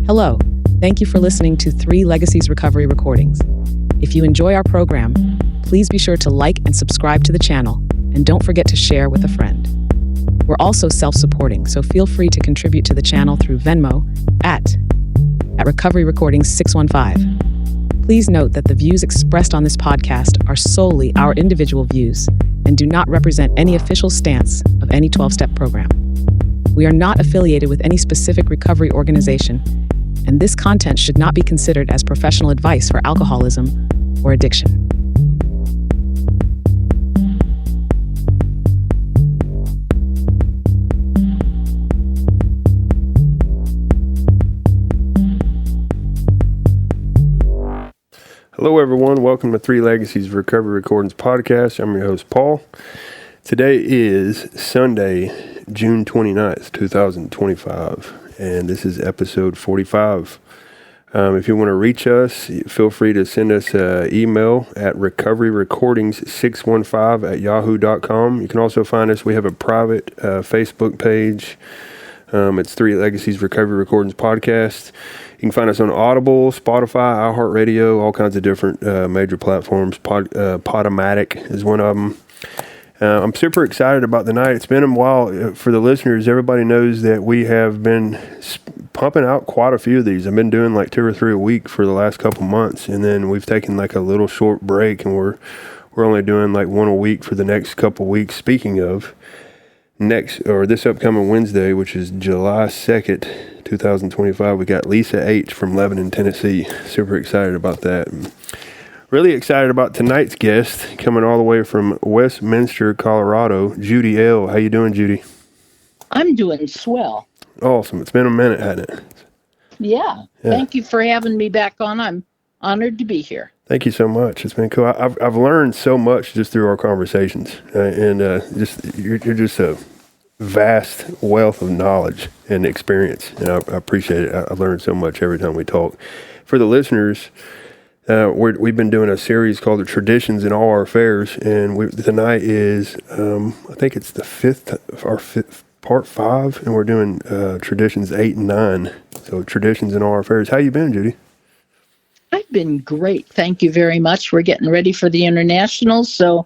Hello, thank you for listening to 3 Legacies Recovery Recordings. If you enjoy our program, please be sure to like and subscribe to the channel, and don't forget to share with a friend. We're also self-supporting, so feel free to contribute to the channel through Venmo at Recovery Recordings 615. Please note that the views expressed on this podcast are solely our individual views and do not represent any official stance of any 12-step program. We are not affiliated with any specific recovery organization, and this content should not be considered as professional advice for alcoholism or addiction. Hello everyone, welcome to 3 Legacies Recovery Recordings podcast. I'm your host Paul. Today is Sunday, June 29th, 2025, and this is episode 45. If you want to reach us, feel free to send us an email at recoveryrecordings615@yahoo.com. You can also find us, we have a private Facebook page. It's 3 Legacies Recovery Recordings podcast. You can find us on Audible, Spotify, iHeartRadio, all kinds of different major platforms. Podomatic is one of them. I'm super excited about the night. It's been a while for the listeners. Everybody knows that we have been pumping out quite a few of these. I've been doing like 2 or 3 a week for the last couple months, and then we've taken like a little short break, and we're only doing like 1 a week for the next couple weeks. Speaking of this upcoming Wednesday, which is July 2nd, 2025, we got Lisa H. from Lebanon, Tennessee. Super excited about that. Really excited about tonight's guest, coming all the way from Westminster, Colorado, Judy L. How you doing, Judy? I'm doing swell. Awesome. It's been a minute, hasn't it? Yeah. Thank you for having me back on. I'm honored to be here. Thank you so much. It's been cool. I've learned so much just through our conversations, you're just a vast wealth of knowledge and experience, and I appreciate it. I learn so much every time we talk. For the listeners, we've been doing a series called "The Traditions in All Our Affairs," and tonight is I think it's the fifth part 5, and we're doing traditions 8 and 9. So traditions in all our affairs. How you been, Judy? I've been great. Thank you very much. We're getting ready for the internationals, so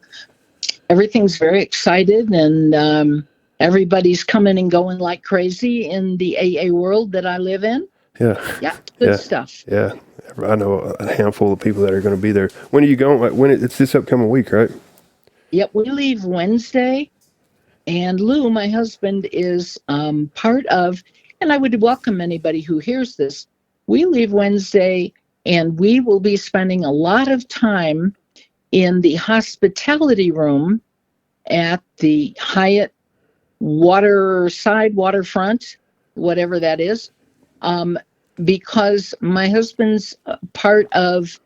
everything's very excited, and everybody's coming and going like crazy in the AA world that I live in. Yeah. Yeah, good stuff. Yeah. I know a handful of people that are going to be there. When are you going? It's this upcoming week, right? Yep, we leave Wednesday, and Lou, my husband, is part of, and I would welcome anybody who hears this. We leave Wednesday, and we will be spending a lot of time in the hospitality room at the Hyatt waterfront, whatever that is, because my husband's part of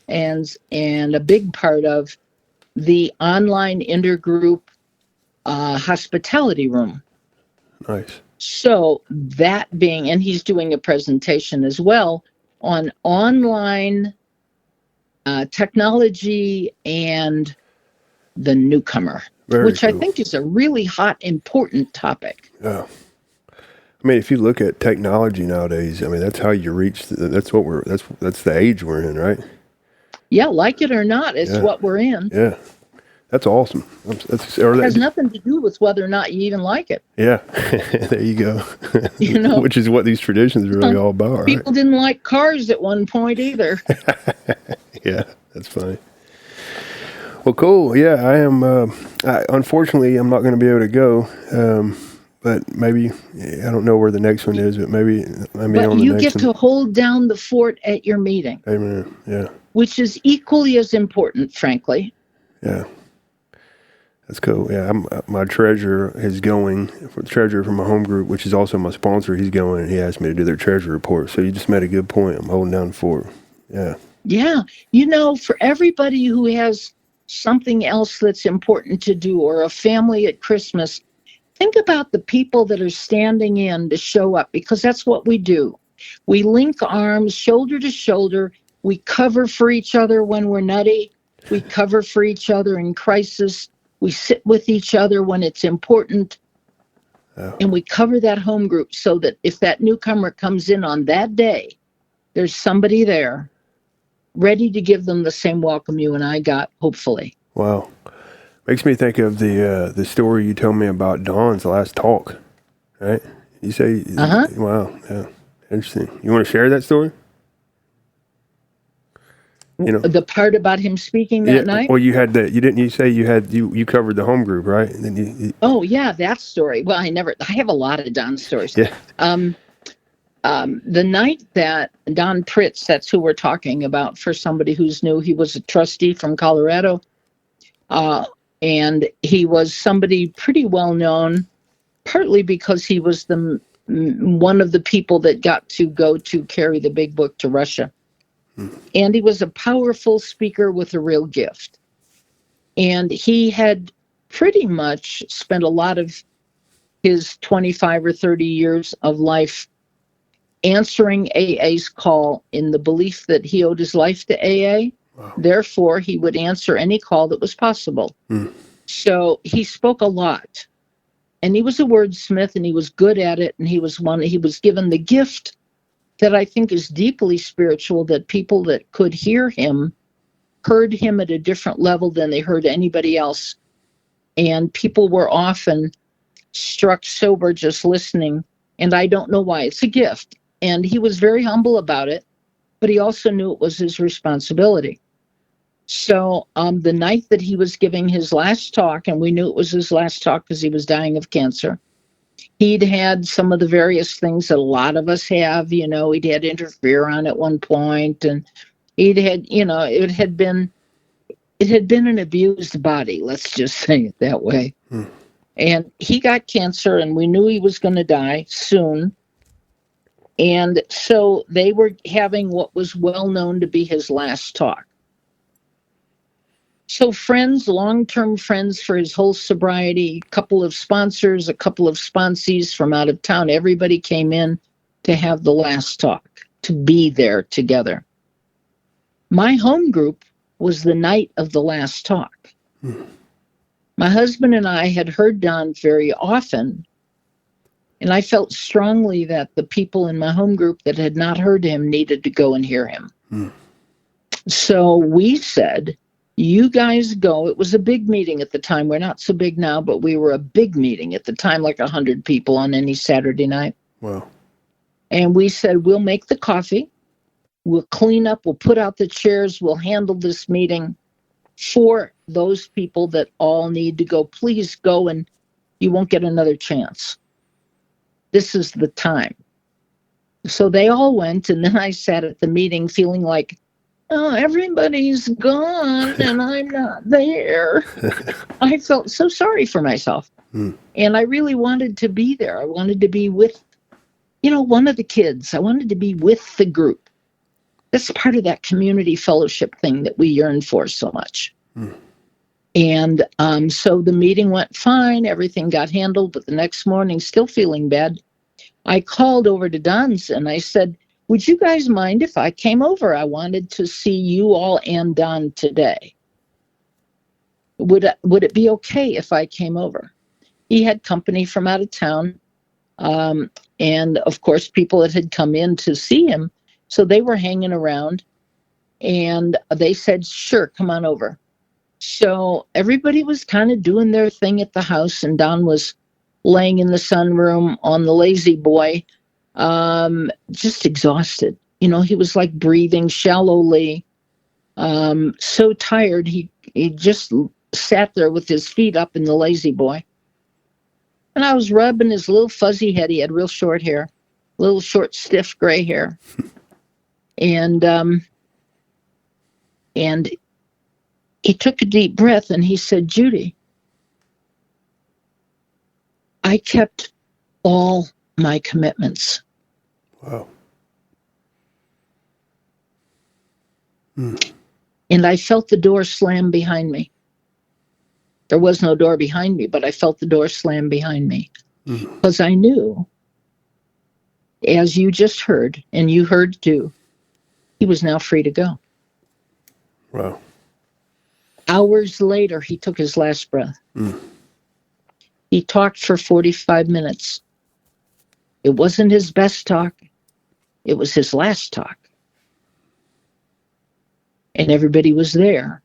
and a big part of the online intergroup hospitality room. Nice. So that being, and he's doing a presentation as well on online technology and the newcomer, which cool. I think is a really hot, important topic. Yeah. I mean, if you look at technology nowadays, I mean, that's how you reach, that's the age we're in, right? Yeah, like it or not, it's what we're in. Yeah. That's awesome. It has nothing to do with whether or not you even like it. Yeah, there you go. Which is what these traditions are really all about, right? People didn't like cars at one point either. Yeah, that's funny. Well, cool. Yeah, I am. Unfortunately, I'm not going to be able to go. But maybe, I don't know where the next one is, but maybe on the next one. But you get to hold down the fort at your meeting. Amen. Yeah. Which is equally as important, frankly. Yeah. That's cool. Yeah, my treasurer is going. The treasurer from my home group, which is also my sponsor, he's going, and he asked me to do their treasury report. So you just made a good point. I'm holding down the fort. Yeah. Yeah. For everybody who has something else that's important to do, or a family at Christmas, think about the people that are standing in to show up, because that's what we do. We link arms, shoulder to shoulder. We cover for each other when we're nutty. We cover for each other in crisis. We sit with each other when it's important. And we cover that home group so that if that newcomer comes in on that day, there's somebody there ready to give them the same welcome you and I got, hopefully. Wow. Makes me think of the story you told me about Dawn's last talk, right? You say, wow, yeah, interesting. You want to share that story? You know, the part about him speaking that night. Well, you covered the home group, right? And then oh yeah, that story. Well, I have a lot of Don stories. Yeah. The night that Don Pritz, that's who we're talking about, for somebody who's new, he was a trustee from Colorado. And he was somebody pretty well known, partly because he was one of the people that got to go to carry the big book to Russia. And he was a powerful speaker with a real gift. And he had pretty much spent a lot of his 25 or 30 years of life answering AA's call in the belief that he owed his life to AA. Wow. Therefore, he would answer any call that was possible. So he spoke a lot. And he was a wordsmith, and he was good at it. And he was given the gift that I think is deeply spiritual, that people that could hear him heard him at a different level than they heard anybody else. And people were often struck sober just listening. And I don't know why. It's a gift. And he was very humble about it, but he also knew it was his responsibility. So the night that he was giving his last talk, and we knew it was his last talk because he was dying of cancer, he'd had some of the various things that a lot of us have. He'd had interferon at one point, and it had been an abused body. Let's just say it that way. And he got cancer, and we knew he was going to die soon. And so they were having what was well known to be his last talk. So friends, long-term friends for his whole sobriety, a couple of sponsors, a couple of sponsees from out of town, everybody came in to have the last talk, to be there together. My home group was the night of the last talk. My husband and I had heard Don very often, and I felt strongly that the people in my home group that had not heard him needed to go and hear him. So we said, you guys go. It was a big meeting at the time. We're not so big now, but we were a big meeting at the time, like 100 people on any Saturday night. Wow. And we said, we'll make the coffee. We'll clean up. We'll put out the chairs. We'll handle this meeting for those people that all need to go. Please go, and you won't get another chance. This is the time. So they all went, and then I sat at the meeting feeling like, oh, everybody's gone and I'm not there. I felt so sorry for myself. And I really wanted to be there. I wanted to be with, one of the kids. I wanted to be with the group. That's part of that community fellowship thing that we yearn for so much. And so the meeting went fine. Everything got handled. But the next morning, still feeling bad, I called over to Don's and I said, would you guys mind if I came over? I wanted to see you all and Don today. Would it be okay if I came over? He had company from out of town. And of course, people that had come in to see him. So they were hanging around and they said, sure, come on over. So everybody was kind of doing their thing at the house, and Don was laying in the sunroom on the lazy boy, just exhausted. He was like breathing shallowly, so tired. He just sat there with his feet up in the lazy boy. And I was rubbing his little fuzzy head. He had real short hair, little short, stiff gray hair. And he took a deep breath and he said, Judy, I kept all my commitments. Wow. And I felt the door slam behind me. There was no door behind me, but I felt the door slam behind me. Because I knew, as you just heard, and you heard too, he was now free to go. Wow. Hours later, he took his last breath. He talked for 45 minutes. It wasn't his best talk. It was his last talk. And everybody was there.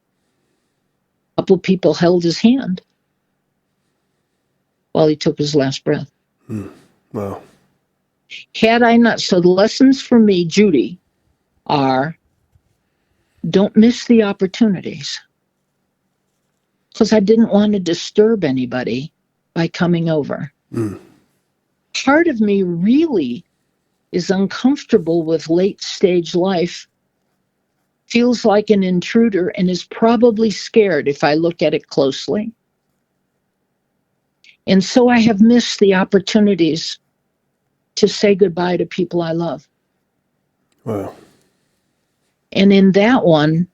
A couple of people held his hand while he took his last breath. Wow. Had I not, so the lessons for me, Judy, are don't miss the opportunities. Because I didn't want to disturb anybody by coming over. Part of me really is uncomfortable with late stage life, feels like an intruder, and is probably scared if I look at it closely. And so I have missed the opportunities to say goodbye to people I love. Wow. And in that one,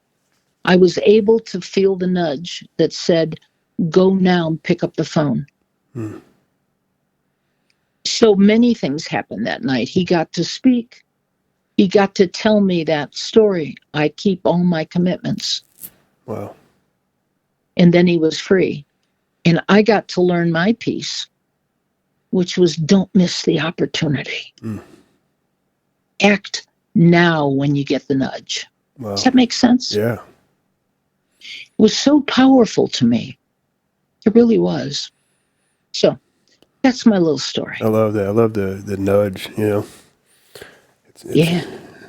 I was able to feel the nudge that said, go now and pick up the phone. So many things happened that night. He got to speak. He got to tell me that story. I keep all my commitments. Wow. And then he was free. And I got to learn my piece, which was don't miss the opportunity. Act now when you get the nudge. Wow. Does that make sense? Yeah. It was so powerful to me. It really was. So that's my little story. I love that. I love the nudge, you know. Yeah.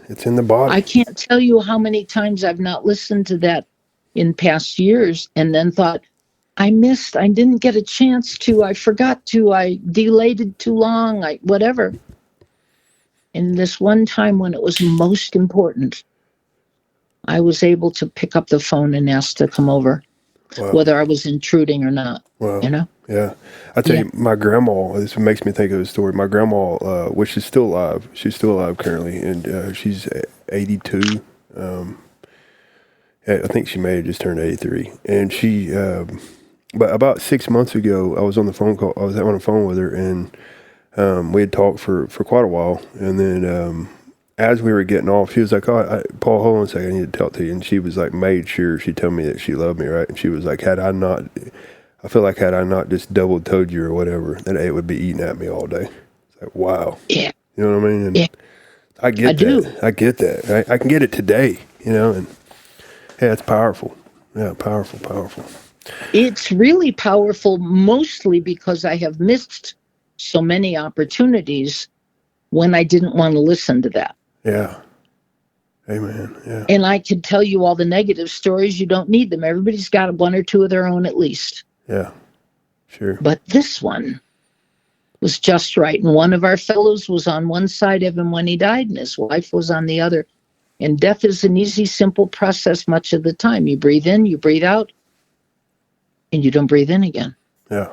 It's in the body. I can't tell you how many times I've not listened to that in past years and then thought, I didn't get a chance to, I forgot to, I delayed it too long, whatever. And this one time when it was most important, I was able to pick up the phone and ask to come over, whether I was intruding or not. Wow. You know? Yeah. I tell you, my grandma, this makes me think of a story. My grandma, which is still alive, she's still alive currently, and she's 82. I think she may have just turned 83. And she, but about 6 months ago, I was on the phone call. I was on the phone with her, and we had talked for quite a while. And then as we were getting off, she was like, Paul, hold on a second, I need to talk to you. And she was like, made sure she told me that she loved me, right? And she was like, had I not just double toed you or whatever, then it would be eating at me all day. It's like, wow. Yeah. You know what I mean? And yeah. I get that. I can get it today, you know, and yeah, it's powerful. Yeah, powerful. It's really powerful, mostly because I have missed so many opportunities when I didn't want to listen to that. Yeah. Amen. Yeah. And I could tell you all the negative stories. You don't need them. Everybody's got one or two of their own at least. Yeah. Sure. But this one was just right. And one of our fellows was on one side of him when he died, and his wife was on the other. And death is an easy, simple process much of the time. You breathe in, you breathe out, and you don't breathe in again. Yeah.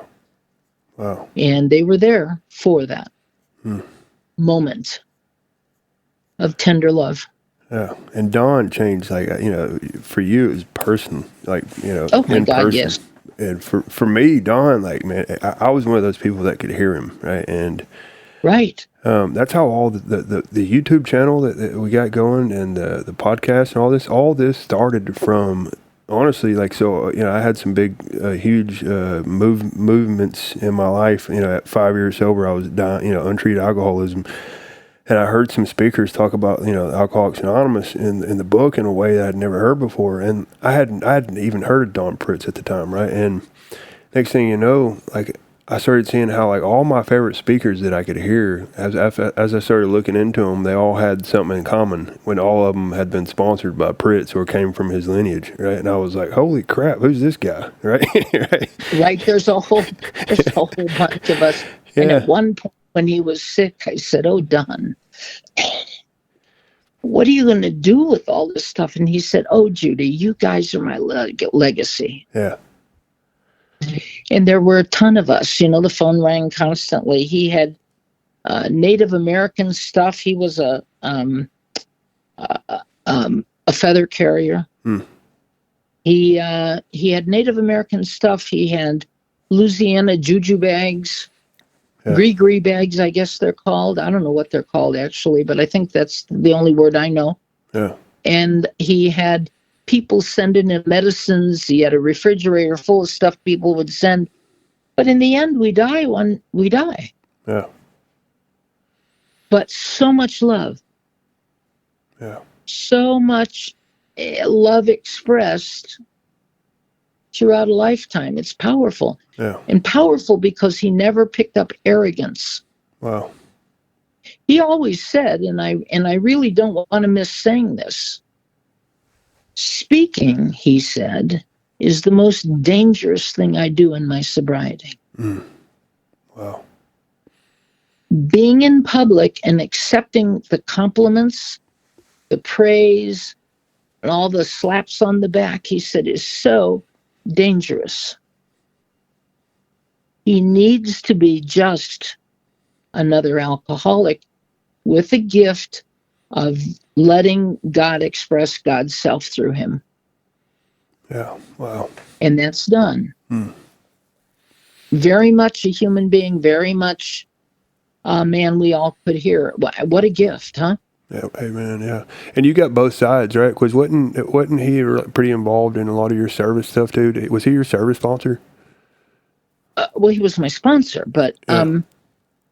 Wow. And they were there for that moment of tender love. Yeah. And Dawn changed, like, you know, for you, it was person, like, you know, oh my in God, person. yes. And for me, Dawn, like, man, I was one of those people that could hear him, right? And right. That's how all the YouTube channel that we got going and the podcast and all this started from, honestly, like, so, you know, I had some big, huge movements in my life. You know, at 5 years sober, I was dying, you know, untreated alcoholism. And I heard some speakers talk about, you know, Alcoholics Anonymous in the book in a way that I'd never heard before. And I hadn't even heard of Don Pritz at the time, right? And next thing you know, like, I started seeing how, like, all my favorite speakers that I could hear, as I started looking into them, they all had something in common when all of them had been sponsored by Pritz or came from his lineage, right? And I was like, holy crap, who's this guy, right? Right, there's a whole bunch of us. Yeah. And at one point when he was sick, I said, oh, Don, what are you going to do with all this stuff? And he said, oh, Judy, you guys are my legacy. Yeah. And there were a ton of us. You know, the phone rang constantly. He had Native American stuff. He was a feather carrier. He had Native American stuff. He had Louisiana juju bags, gree bags, I guess they're called. I don't know what they're called actually, but I think that's the only word I know. Yeah. And he had people sending in medicines. He had a refrigerator full of stuff people would send. But in the end, we die when we die. Yeah. But so much love. Yeah. So much love expressed throughout a lifetime. It's powerful. Yeah. And powerful because he never picked up arrogance. Wow. He always said, and I really don't want to miss saying this, speaking, he said, is the most dangerous thing I do in my sobriety. Wow. Being in public and accepting the compliments, the praise, and all the slaps on the back, he said, is so dangerous. He needs to be just another alcoholic with a gift of letting God express God's self through him. Yeah. Wow. And that's done. Very much a human being, very much a man we all could hear. What a gift, huh? Yeah. Amen. Yeah. And you got both sides, right? Because wasn't he pretty involved in a lot of your service stuff too? Was he your service sponsor? Well, he was my sponsor, but Yeah.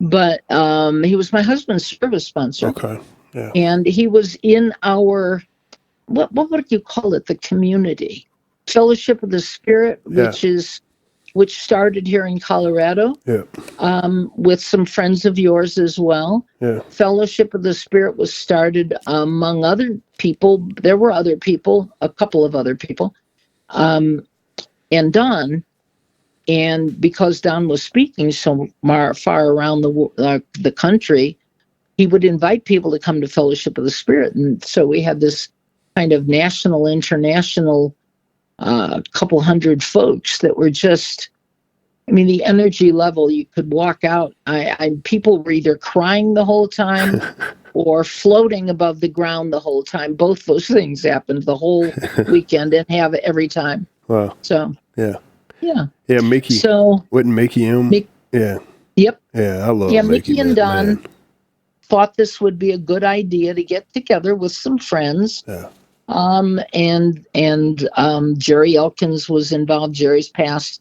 He was my husband's service sponsor. Okay. Yeah. And he was in our, what would you call it? The community. Fellowship of the Spirit, which started here in Colorado. Yeah. With some friends of yours as well. Yeah. Fellowship of the Spirit was started among other people. There were other people, a couple of other people, and Don. And because Don was speaking so far around the country, he would invite people to come to Fellowship of the Spirit. And so we had this kind of national, international, couple hundred folks that were just, I mean, the energy level, you could walk out. People were either crying the whole time or floating above the ground the whole time. Both those things happened the whole weekend and have every time. Wow. So, yeah. Yeah. Yeah, Mickey. So, wasn't Mickey M? Yeah. Yep. Yeah, I love Mickey and Don man. thought this would be a good idea to get together with some friends. Yeah. And Jerry Elkins was involved. Jerry's passed.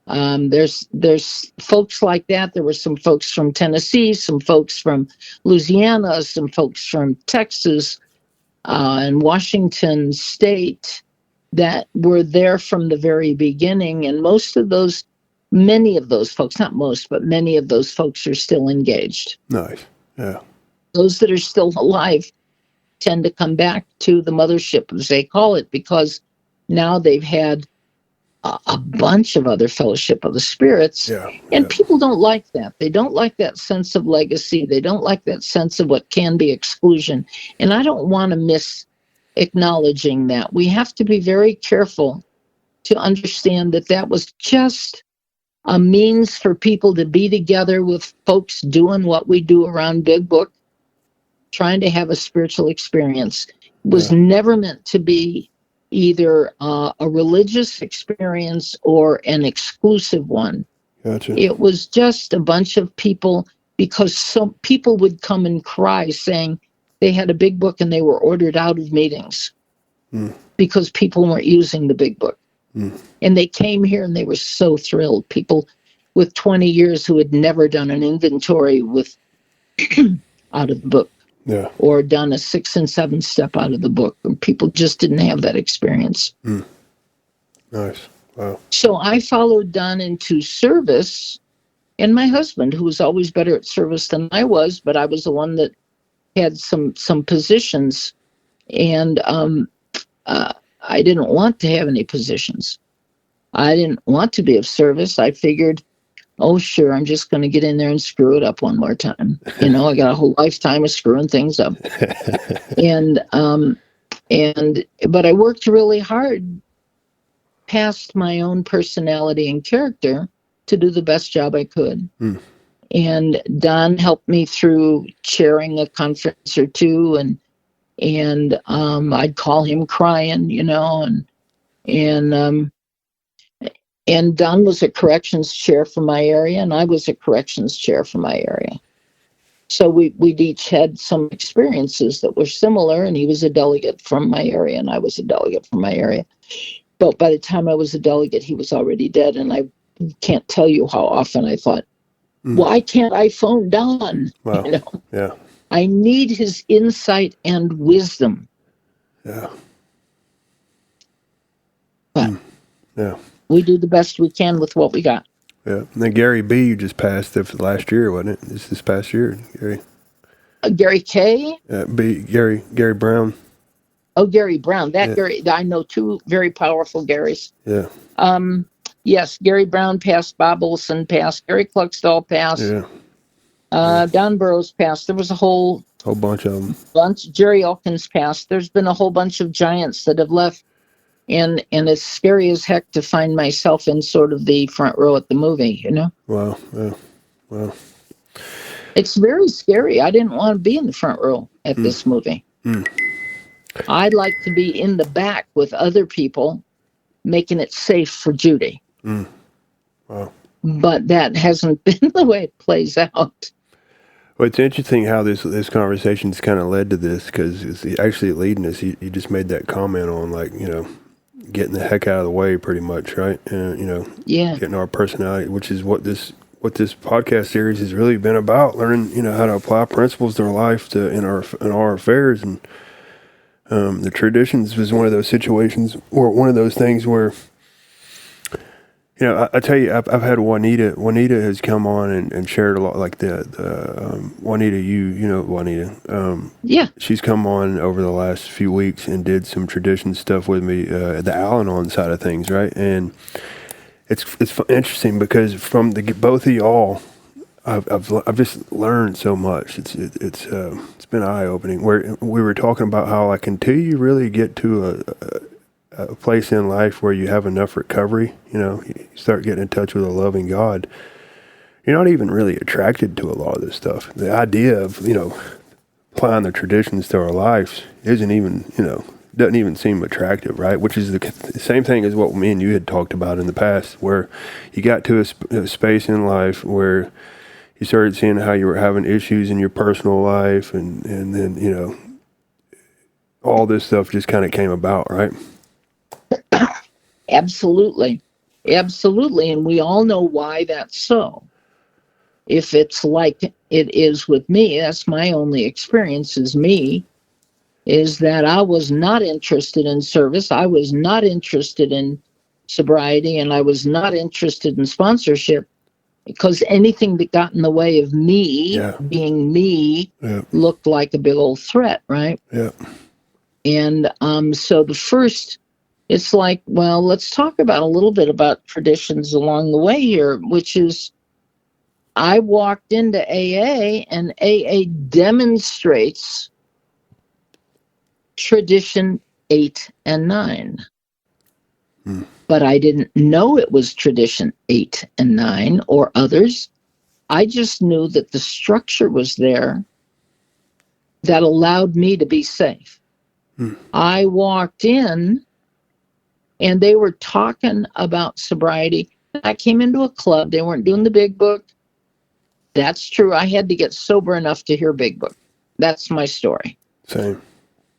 There's folks like that. There were some folks from Tennessee, some folks from Louisiana, some folks from Texas, and Washington State that were there from the very beginning. And many of those folks, not most, but many of those folks are still engaged. Nice. Yeah. Those that are still alive tend to come back to the mothership, as they call it, because now they've had a bunch of other Fellowship of the Spirits. Yeah. And people don't like that. They don't like that sense of legacy. They don't like that sense of what can be exclusion. And I don't want to miss acknowledging that. We have to be very careful to understand that that was just a means for people to be together with folks doing what we do around Big Book, trying to have a spiritual experience. It was never meant to be either a religious experience or an exclusive one. Gotcha. It was just a bunch of people, because some people would come and cry saying they had a Big Book and they were ordered out of meetings because people weren't using the Big Book. And they came here and they were so thrilled. People with 20 years who had never done an inventory with out of the book. Yeah. Or done a 6 and 7 step out of the book. And people just didn't have that experience. Nice. Wow. So I followed Don into service, and my husband, who was always better at service than I was, but I was the one that had some positions, and I didn't want to have any positions. I didn't want to be of service. I figured, oh, sure, I'm just going to get in there and screw it up one more time. I got a whole lifetime of screwing things up. But I worked really hard past my own personality and character to do the best job I could. And Don helped me through chairing a conference or two, and I'd call him crying, and Don was a corrections chair for my area, and I was a corrections chair for my area. So we'd each had some experiences that were similar, and he was a delegate from my area, and I was a delegate from my area. But by the time I was a delegate, he was already dead, and I can't tell you how often I thought, why can't I phone Don? Wow. You know, Yeah. I need his insight and wisdom. Yeah. But Yeah. we do the best we can with what we got. Yeah. And then Gary B, you just passed it for last year, wasn't it? This past year, Gary. Gary K. Gary Brown. Oh, Gary Brown. That Yeah. Gary. I know two very powerful Garys. Yeah. Yes, Gary Brown passed. Bob Olson passed. Gary Cluckstall passed. Yeah. Don Burrows passed. There was a whole Bunch of them. Jerry Elkins passed. There's been a whole bunch of giants that have left. And it's scary as heck to find myself in sort of the front row at the movie, you know? Wow. Yeah. Wow. It's very scary. I didn't want to be in the front row at this movie. I'd like to be in the back with other people, making it safe for Judy. Wow. But that hasn't been the way it plays out. Well, it's interesting how this conversation's kind of led to this, because it's actually leading us. You just made that comment on, like, you know, getting the heck out of the way, pretty much, right? And you know, getting our personality, which is what this podcast series has really been about. Learning, you know, how to apply principles to our life, in our affairs, and the traditions was one of those situations, or one of those things where, you know, I tell you, I've had Juanita. Juanita has come on and shared a lot, like Juanita, you know Juanita. Yeah. She's come on over the last few weeks and did some tradition stuff with me, the Al-Anon side of things, right? And it's interesting because from both of y'all, I've just learned so much. It's been eye opening. Where we were talking about how, like, until you really get to a place in life where you have enough recovery, you know, you start getting in touch with a loving God, you're not even really attracted to a lot of this stuff. The idea of, you know, applying the traditions to our lives isn't even, you know, doesn't even seem attractive, right? Which is the same thing as what me and you had talked about in the past, where you got to a space in life where you started seeing how you were having issues in your personal life, and then, you know, all this stuff just kind of came about, right? Absolutely. Absolutely. And we all know why that's so. If it's like it is with me, that's my only experience is that I was not interested in service. I was not interested in sobriety, and I was not interested in sponsorship, because anything that got in the way of me being me looked like a big old threat, right? Yeah. And so the first, it's like, well, let's talk about a little bit about traditions along the way here, which is I walked into AA, and AA demonstrates tradition 8 and 9. But I didn't know it was tradition 8 and 9 or others. I just knew that the structure was there that allowed me to be safe. I walked in, and they were talking about sobriety. I came into a club. They weren't doing the big book. That's true. I had to get sober enough to hear big book. That's my story. Same.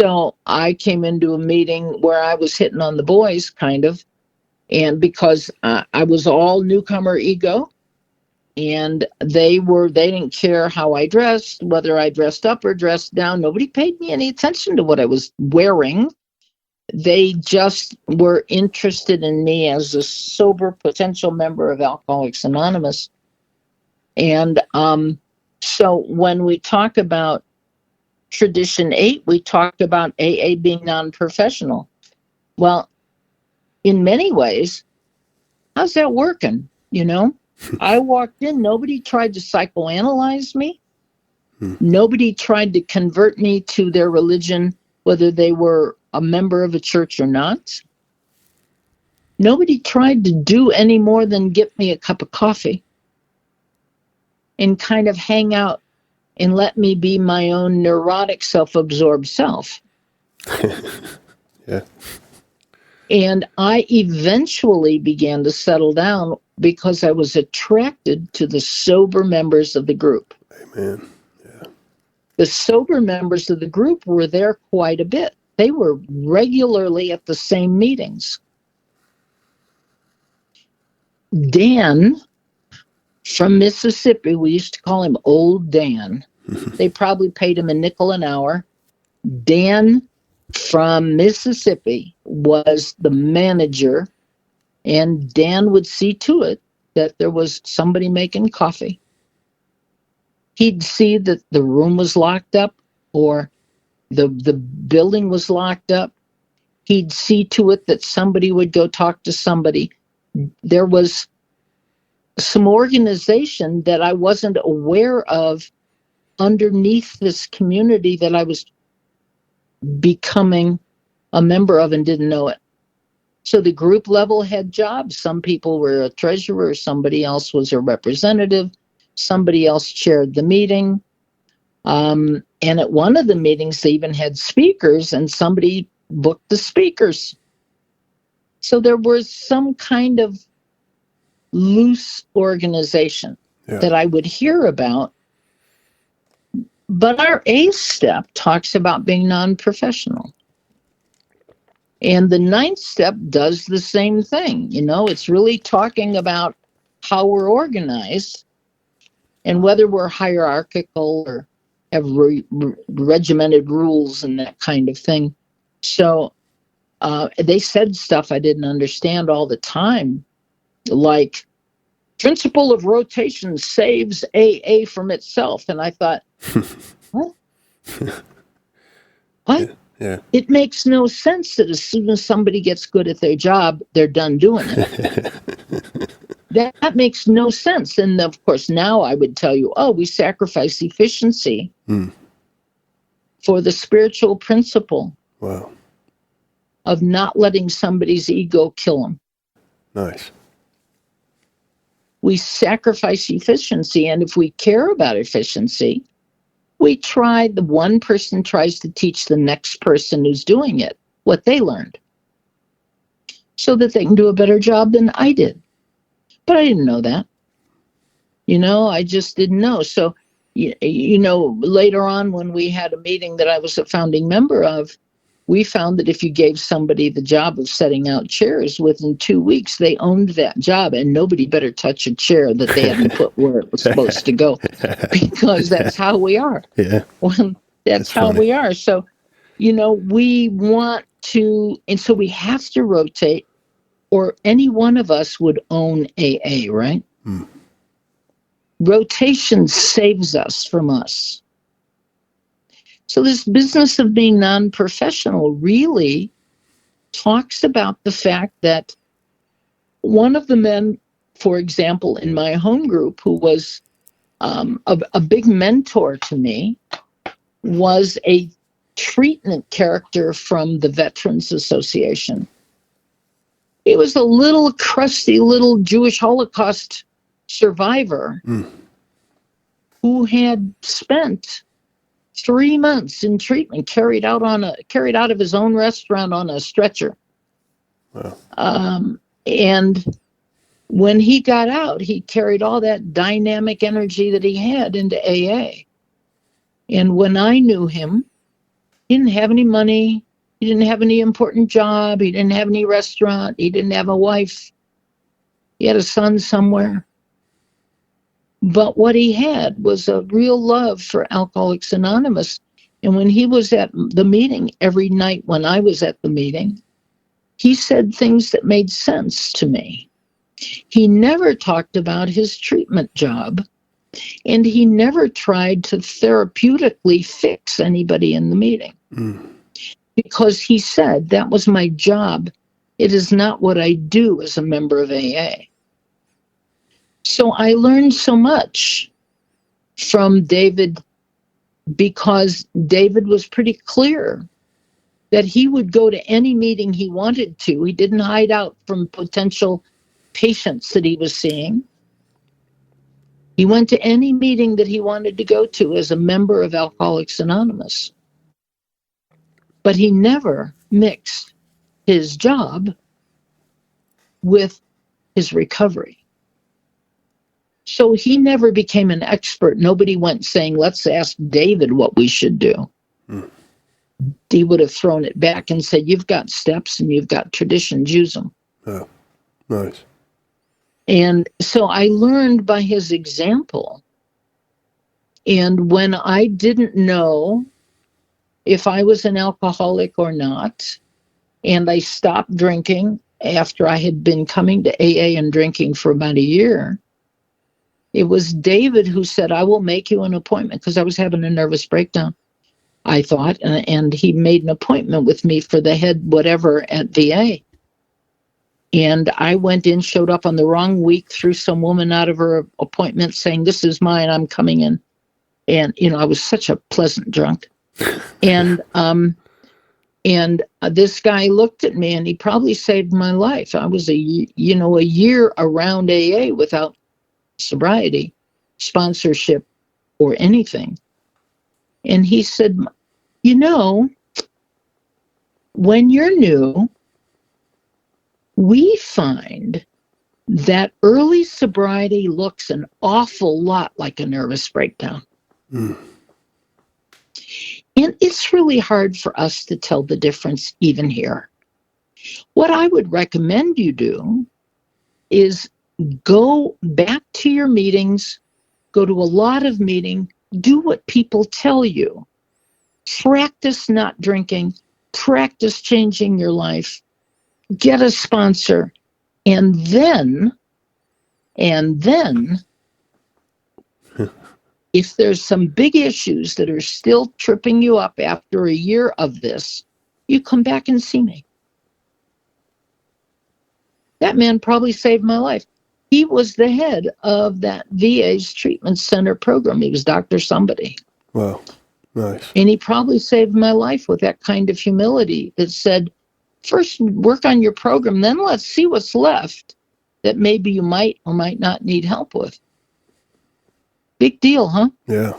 So I came into a meeting where I was hitting on the boys, kind of, and because I was all newcomer ego, and they didn't care how I dressed, whether I dressed up or dressed down. Nobody paid me any attention to what I was wearing. They just were interested in me as a sober potential member of Alcoholics Anonymous. And so when we talk about Tradition 8, we talked about AA being non-professional. Well, in many ways, how's that working? You know, I walked in, nobody tried to psychoanalyze me. Nobody tried to convert me to their religion, whether they were a member of a church or not. Nobody tried to do any more than get me a cup of coffee and kind of hang out and let me be my own neurotic, self-absorbed self. Yeah. And I eventually began to settle down because I was attracted to the sober members of the group. Amen. Yeah. The sober members of the group were there quite a bit. They were regularly at the same meetings. Dan from Mississippi, we used to call him Old Dan. They probably paid him a nickel an hour. Dan from Mississippi was the manager, and Dan would see to it that there was somebody making coffee. He'd see that the room was locked up or the building was locked up. He'd see to it that somebody would go talk to somebody. There was some organization that I wasn't aware of underneath this community that I was becoming a member of and didn't know it. So the group level had jobs. Some people were a treasurer, somebody else was a representative, somebody else chaired the meeting. And at one of the meetings, they even had speakers, and somebody booked the speakers. So there was some kind of loose organization that I would hear about. But our A step talks about being non-professional. And the 9th step does the same thing. You know, it's really talking about how we're organized and whether we're hierarchical or have regimented rules and that kind of thing. So they said stuff I didn't understand all the time, like principle of rotation saves AA from itself. And I thought, what? What? Yeah. It makes no sense that as soon as somebody gets good at their job, they're done doing it. That makes no sense. And of course, now I would tell you, oh, we sacrifice efficiency for the spiritual principle of not letting somebody's ego kill them. Nice. We sacrifice efficiency. And if we care about efficiency, the one person tries to teach the next person who's doing it what they learned so that they can do a better job than I did. But I didn't know that. You know, I just didn't know. So, you know, later on when we had a meeting that I was a founding member of, we found that if you gave somebody the job of setting out chairs, within 2 weeks, they owned that job, and nobody better touch a chair that they hadn't put where it was supposed to go, because that's how we are. Yeah. Well, that's how funny. we are. So, you know, we want to, and so we have to rotate, or any one of us would own AA, right? Rotation saves us from us. So this business of being non-professional really talks about the fact that one of the men, for example, in my home group, who was a big mentor to me, was a treatment character from the Veterans Association. He was a little crusty little Jewish Holocaust survivor who had spent 3 months in treatment, carried out of his own restaurant on a stretcher. Wow. And when he got out, he carried all that dynamic energy that he had into AA. And when I knew him, he didn't have any money. He didn't have any important job. He didn't have any restaurant. He didn't have a wife. He had a son somewhere. But what he had was a real love for Alcoholics Anonymous. And when he was at the meeting, every night when I was at the meeting, he said things that made sense to me. He never talked about his treatment job, and he never tried to therapeutically fix anybody in the meeting. Because he said, that was my job. It is not what I do as a member of AA. So I learned so much from David, because David was pretty clear that he would go to any meeting he wanted to. He didn't hide out from potential patients that he was seeing. He went to any meeting that he wanted to go to as a member of Alcoholics Anonymous. But he never mixed his job with his recovery. So he never became an expert. Nobody went saying, let's ask David what we should do. He would have thrown it back and said, you've got steps and you've got traditions, use them. Oh, nice. And so I learned by his example. And when I didn't know if I was an alcoholic or not, and I stopped drinking after I had been coming to AA and drinking for about a year, it was David who said, I will make you an appointment, because I was having a nervous breakdown, I thought, and he made an appointment with me for the head whatever at VA. And I went in, showed up on the wrong week, threw some woman out of her appointment saying, this is mine, I'm coming in. And, I was such a pleasant drunk. And this guy looked at me, and he probably saved my life. I was a year around AA without sobriety, sponsorship, or anything. And he said, when you're new, we find that early sobriety looks an awful lot like a nervous breakdown. Mm. And it's really hard for us to tell the difference even here. What I would recommend you do is go back to your meetings, go to a lot of meetings, do what people tell you. Practice not drinking, practice changing your life, get a sponsor, and then if there's some big issues that are still tripping you up after a year of this, you come back and see me. That man probably saved my life. He was the head of that VA's treatment center program. He was Dr. Somebody. Wow, nice. And he probably saved my life with that kind of humility that said, first work on your program, then let's see what's left that maybe you might or might not need help with. Big deal, huh? Yeah,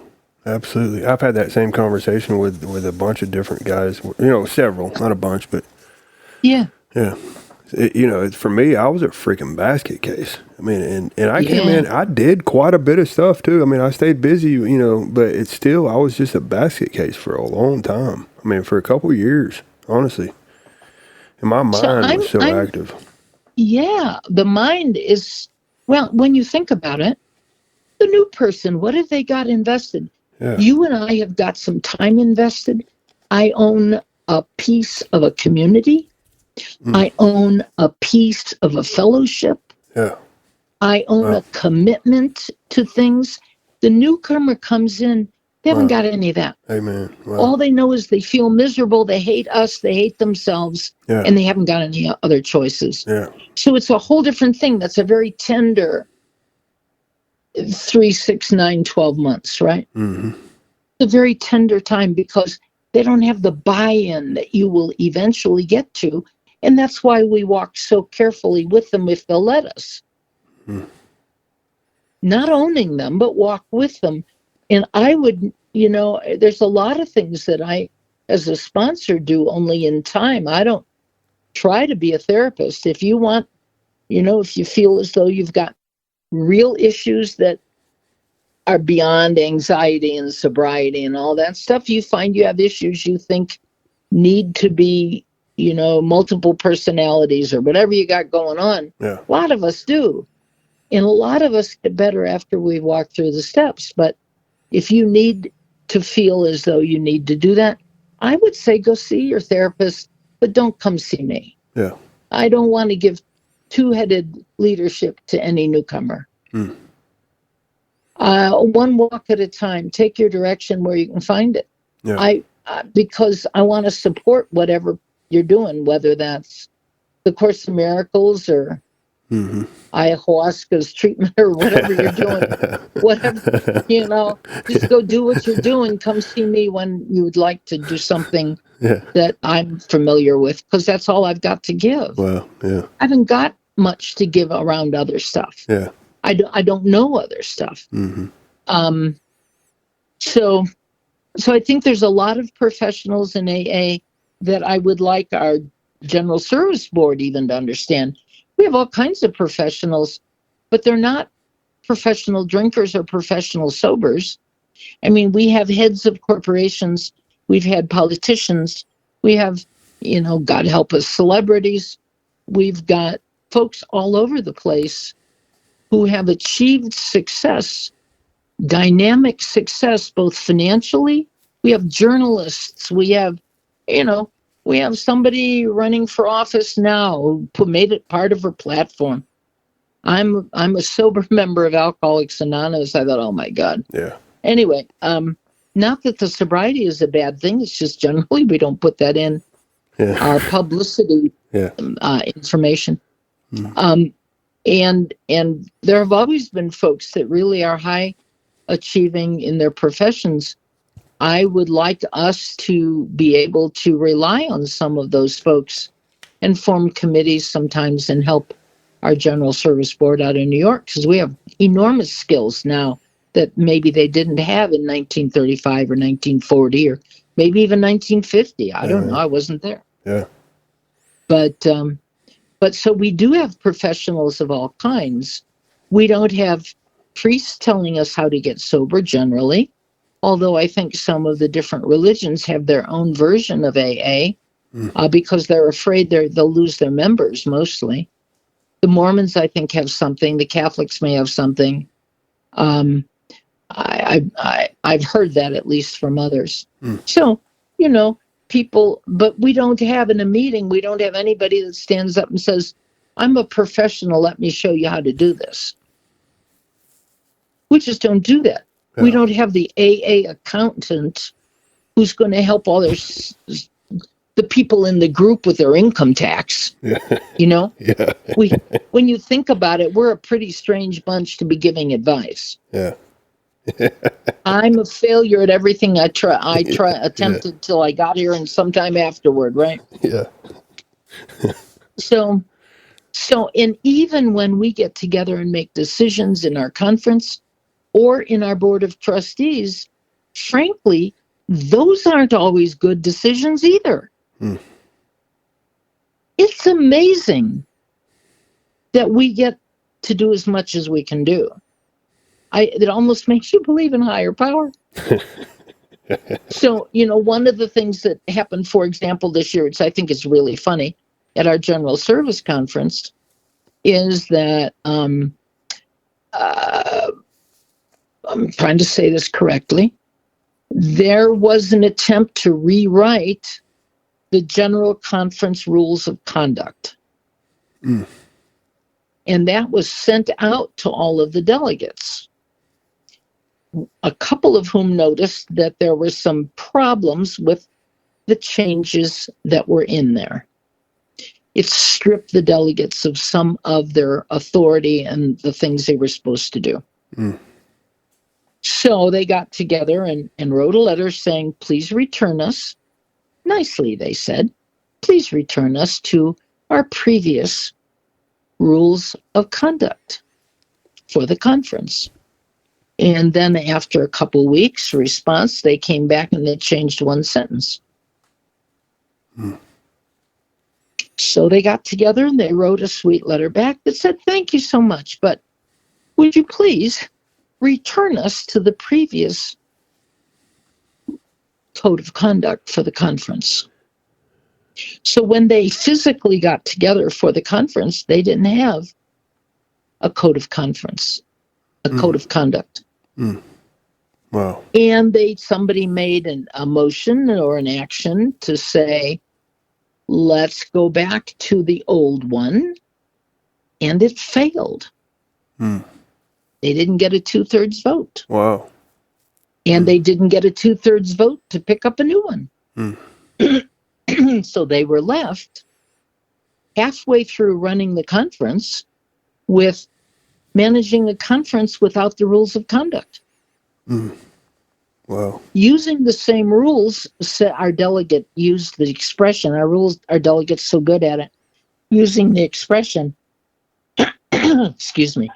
absolutely. I've had that same conversation with a bunch of different guys, several, not a bunch, but yeah. For me, I was a freaking basket case. I mean, and I came in, I did quite a bit of stuff too. I mean, I stayed busy, but it's still, I was just a basket case for a long time. I mean, for a couple of years, honestly. And my mind was so active. Yeah, the mind is, well, when you think about it, the new person, what have they got invested? Yeah. You and I have got some time invested. I own a piece of a community. I own a piece of a fellowship. Yeah. I own a commitment to things. The newcomer comes in, they haven't got any of that. Amen. Wow. All they know is they feel miserable, they hate us, they hate themselves, and they haven't got any other choices. Yeah. So it's a whole different thing. That's a very tender 3, 6, 9, 12 months, right? Mm-hmm. It's a very tender time because they don't have the buy-in that you will eventually get to. And that's why we walk so carefully with them if they'll let us. Not owning them, but walk with them. And I would, there's a lot of things that I, as a sponsor, do only in time. I don't try to be a therapist. If you want, if you feel as though you've got real issues that are beyond anxiety and sobriety and all that stuff, you find you have issues you think need to be, multiple personalities or whatever you got going on. Yeah. A lot of us do. And a lot of us get better after we walk through the steps. But if you need to feel as though you need to do that, I would say go see your therapist, but don't come see me. Yeah. I don't want to give two-headed leadership to any newcomer. One walk at a time. Take your direction where you can find it. Yeah. Because I want to support whatever you're doing, whether that's the Course in Miracles or ayahuasca's treatment or whatever you're doing. Whatever, just go do what you're doing. Come see me when you would like to do something that I'm familiar with, because that's all I've got to give. Well, yeah. I haven't got much to give around other stuff. Yeah. I don't know other stuff. So I think there's a lot of professionals in AA that I would like our General Service Board even to understand. We have all kinds of professionals, but they're not professional drinkers or professional sobers. I mean, we have heads of corporations, we've had politicians, we have, God help us, celebrities. We've got folks all over the place who have achieved success, dynamic success, both financially. We have journalists. We have, we have somebody running for office now who made it part of her platform. I'm a sober member of Alcoholics Anonymous. I thought, oh my God. Yeah. Anyway, not that the sobriety is a bad thing. It's just generally we don't put that in our publicity information. And there have always been folks that really are high achieving in their professions. I would like us to be able to rely on some of those folks and form committees sometimes and help our General Service Board out in New York, because we have enormous skills now that maybe they didn't have in 1935 or 1940 or maybe even 1950. I don't know. I wasn't there. Yeah. But so we do have professionals of all kinds. We don't have priests telling us how to get sober generally, although I think some of the different religions have their own version of AA because they're afraid they'll lose their members mostly. The Mormons, I think, have something. The Catholics may have something. I've heard that at least from others. So, people, but we don't have in a meeting, we don't have anybody that stands up and says, I'm a professional, let me show you how to do this. We just don't do that. Yeah. We don't have the AA accountant who's going to help all the people in the group with their income tax. Yeah. Yeah. When you think about it, we're a pretty strange bunch to be giving advice. Yeah. I'm a failure at everything I attempted till I got here and sometime afterward, right? Yeah. So and even when we get together and make decisions in our conference or in our board of trustees, frankly, those aren't always good decisions either. It's amazing that we get to do as much as we can do. It almost makes you believe in higher power. So, one of the things that happened, for example, this year, which I think is really funny, at our General Service Conference, is that, I'm trying to say this correctly, there was an attempt to rewrite the General Conference Rules of Conduct. And that was sent out to all of the delegates, a couple of whom noticed that there were some problems with the changes that were in there. It stripped the delegates of some of their authority and the things they were supposed to do. So they got together and wrote a letter saying, please return us. Nicely, they said, please return us to our previous rules of conduct for the conference. And then after a couple weeks response, they came back and they changed one sentence. So they got together and they wrote a sweet letter back that said, thank you so much, but would you please return us to the previous code of conduct for the conference? So when they physically got together for the conference, they didn't have a code of conference, a code of conduct. Wow. And somebody made a motion or an action to say, let's go back to the old one. And it failed. They didn't get a 2/3 vote. Wow. And they didn't get a 2/3 vote to pick up a new one. So they were left halfway through running the conference with managing the conference without the rules of conduct. Wow. Using the same rules, our delegate used the expression, our delegate's so good at it, using the expression, excuse me,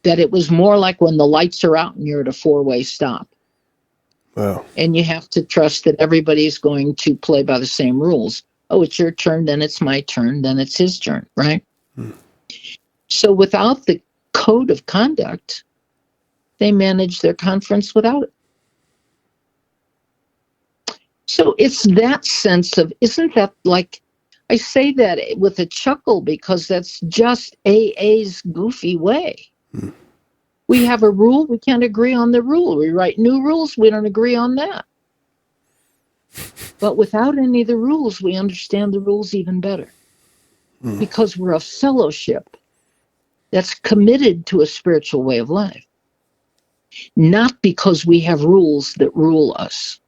that it was more like when the lights are out and you're at a 4-way stop. Wow. And you have to trust that everybody's going to play by the same rules. Oh, it's your turn, then it's my turn, then it's his turn, right? So without the code of conduct, they manage their conference without it. So it's that sense of, isn't that like I say that with a chuckle because that's just AA's goofy way. We have a rule, we can't agree on the rule. We write new rules, we don't agree on that. But without any of the rules, we understand the rules even better. Because we're a fellowship that's committed to a spiritual way of life. Not because we have rules that rule us.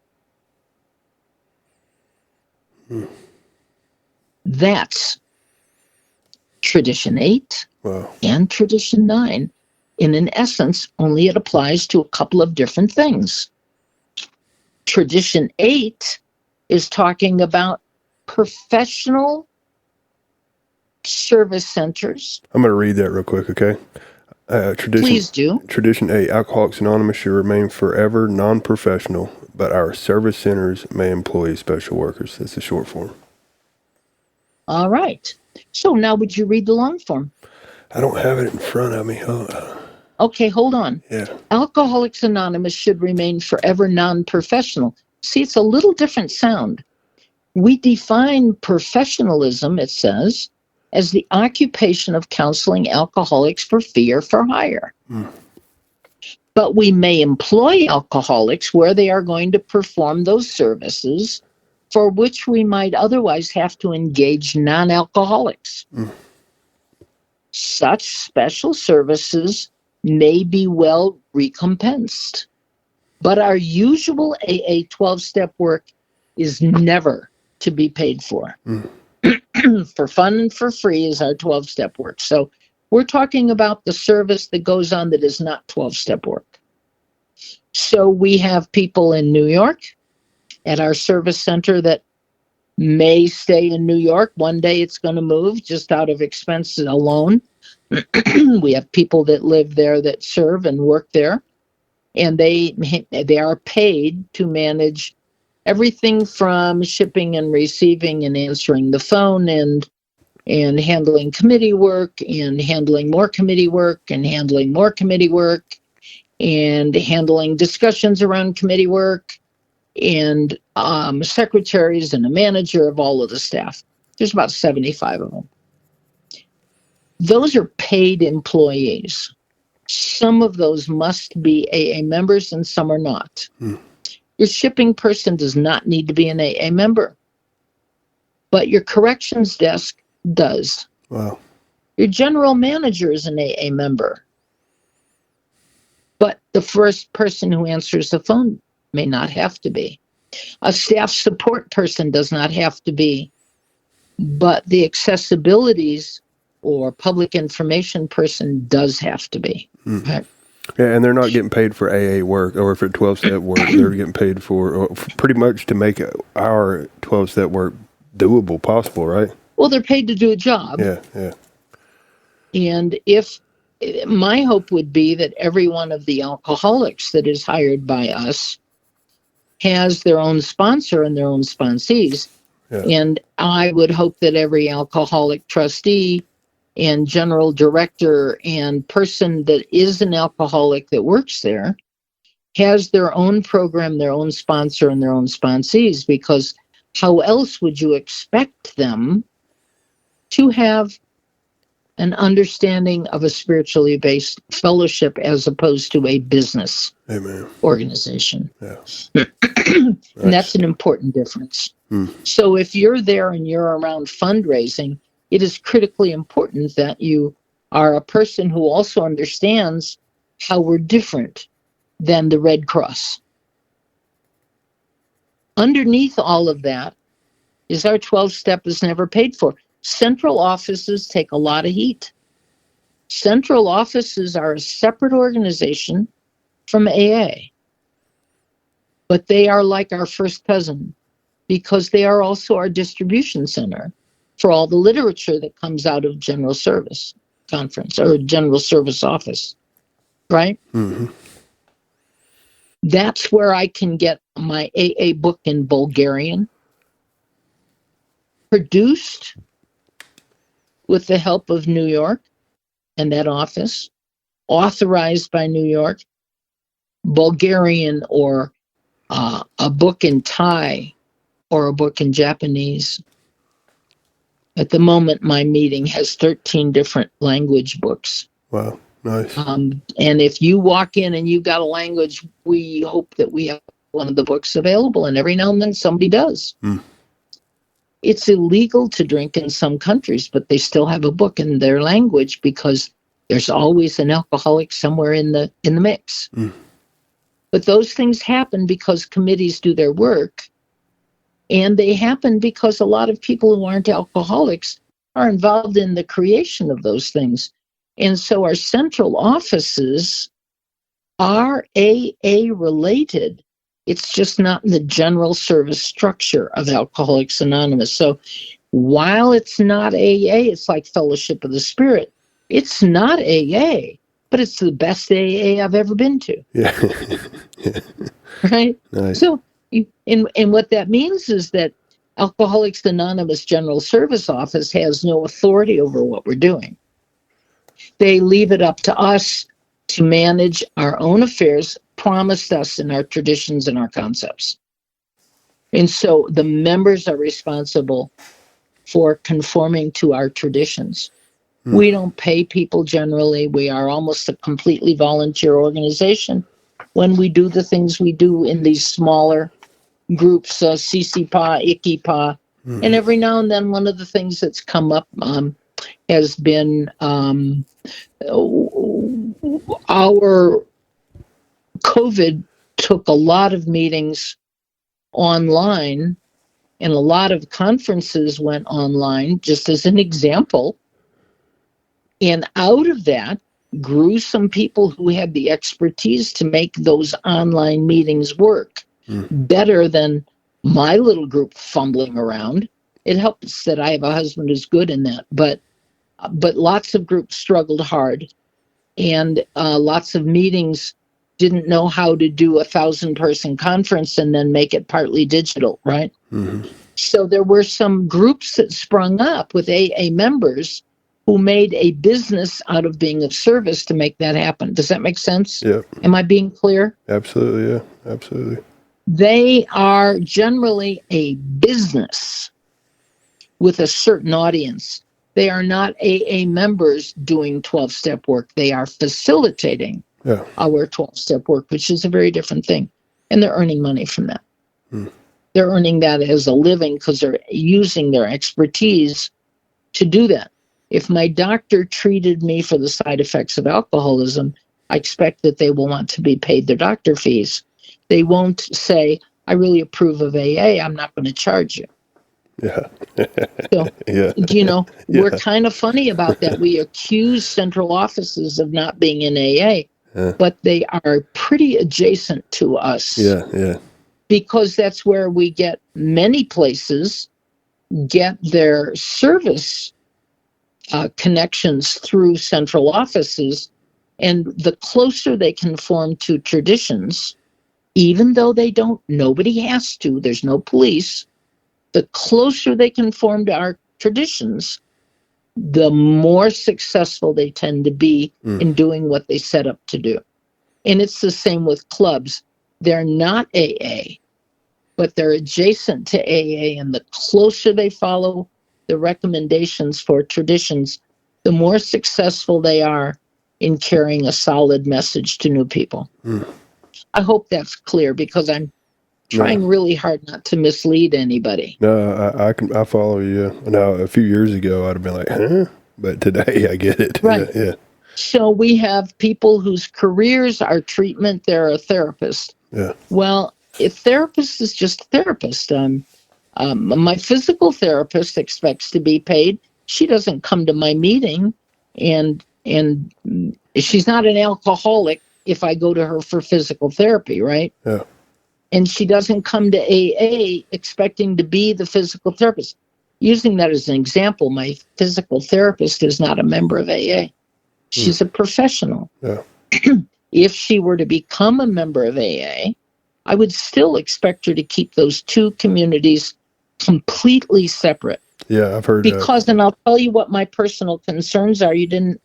That's Tradition 8 and Tradition 9. In essence, only it applies to a couple of different things. Tradition 8 is talking about professional service centers. I'm going to read that real quick, okay? Please do. Tradition 8, Alcoholics Anonymous should remain forever non-professional, but our service centers may employ special workers. That's the short form. All right. So now would you read the long form? I don't have it in front of me. Okay, hold on. Yeah. Alcoholics Anonymous should remain forever non-professional. See, it's a little different sound. We define professionalism, it says, as the occupation of counseling alcoholics for fee or for hire. But we may employ alcoholics where they are going to perform those services for which we might otherwise have to engage non-alcoholics. Such special services may be well recompensed. But our usual AA 12-step work is never to be paid for. For fun and for free is our 12-step work. So we're talking about the service that goes on that is not 12-step work. So we have people in New York at our service center that may stay in New York. One day it's going to move just out of expenses alone. We have people that live there that serve and work there, and they are paid to manage everything from shipping and receiving and answering the phone and handling committee work and handling more committee work and handling more committee work and handling discussions around committee work and secretaries and a manager of all of the staff. There's about 75 of them. Those are paid employees. Some of those must be AA members and some are not. Your shipping person does not need to be an AA member, but your corrections desk does. Wow. Your general manager is an AA member, but the first person who answers the phone may not have to be. A staff support person does not have to be, but the accessibilities or public information person does have to be. Okay? Yeah, and they're not getting paid for AA work or for 12-step work. They're getting paid for pretty much to make our 12-step work doable, possible, right? Well, they're paid to do a job. Yeah. And if my hope would be that every one of the alcoholics that is hired by us has their own sponsor and their own sponsees. Yeah. And I would hope that every alcoholic trustee and general director and person that is an alcoholic that works there has their own program, their own sponsor, and their own sponsees, because how else would you expect them to have an understanding of a spiritually based fellowship as opposed to a business organization? Yeah. And that's an important difference. So if you're there and you're around fundraising, it is critically important that you are a person who also understands how we're different than the Red Cross. Underneath all of that is our 12-step is never paid for. Central offices take a lot of heat. Central offices are a separate organization from AA. But they are like our first cousin because they are also our distribution center for all the literature that comes out of General Service Conference or General Service Office, right? That's where I can get my AA book in Bulgarian, produced with the help of New York and that office, authorized by New York, Bulgarian or a book in Thai or a book in Japanese. At the moment, my meeting has 13 different language books. Wow. Nice. And if you walk in and you've got a language, we hope that we have one of the books available. And every now and then somebody does. It's illegal to drink in some countries, but they still have a book in their language because there's always an alcoholic somewhere in the mix. But those things happen because committees do their work. And they happen because a lot of people who aren't alcoholics are involved in the creation of those things. And so our central offices are AA related. It's just not in the general service structure of Alcoholics Anonymous. So while it's not AA, it's like Fellowship of the Spirit. It's not AA, but it's the best AA I've ever been to. Yeah. Yeah. Right? Nice. So, and what that means is that Alcoholics Anonymous General Service Office has no authority over what we're doing. They leave it up to us to manage our own affairs promised us in our traditions and our concepts. And so the members are responsible for conforming to our traditions. We don't pay people generally. We are almost a completely volunteer organization when we do the things we do in these smaller groups, CCPA, IKIPA. And every now and then one of the things that's come up has been our COVID took a lot of meetings online and a lot of conferences went online, just as an example. And out of that grew some people who had the expertise to make those online meetings work better than my little group fumbling around. It helps that I have a husband who's good in that, but lots of groups struggled hard, and lots of meetings didn't know how to do a 1,000-person conference and then make it partly digital, right? So there were some groups that sprung up with AA members who made a business out of being of service to make that happen. Does that make sense? Yeah. Am I being clear? Absolutely. Yeah. Absolutely. They are generally a business with a certain audience. They are not AA members doing 12-step work. They are facilitating our 12-step work, which is a very different thing. And they're earning money from that. They're earning that as a living because they're using their expertise to do that. If my doctor treated me for the side effects of alcoholism, I expect that they will want to be paid their doctor fees. They won't say, I really approve of AA, I'm not going to charge you. Yeah. So, Yeah. you know, Yeah. we're kind of funny about that. We accuse central offices of not being in AA, but they are pretty adjacent to us. Yeah. Yeah. Because that's where we get many places get their service connections through central offices. And the closer they conform to traditions, even though they don't, nobody has to, there's no police, the closer they conform to our traditions, the more successful they tend to be in doing what they set up to do. And it's the same with clubs. They're not AA, but they're adjacent to AA, and the closer they follow the recommendations for traditions, the more successful they are in carrying a solid message to new people. I hope that's clear because I'm trying really hard not to mislead anybody. No, I follow you. Now, a few years ago, I'd have been like, huh? But today, I get it. Right. Yeah. So we have people whose careers are treatment. They're a therapist. Yeah. Well, a therapist is just a therapist. My physical therapist expects to be paid. She doesn't come to my meeting, and she's not an alcoholic if I go to her for physical therapy, right? Yeah. And she doesn't come to AA expecting to be the physical therapist. Using that as an example, my physical therapist is not a member of AA. She's a professional. Yeah. If she were to become a member of AA, I would still expect her to keep those two communities completely separate. Yeah, I've heard Because, and I'll tell you what my personal concerns are. You didn't,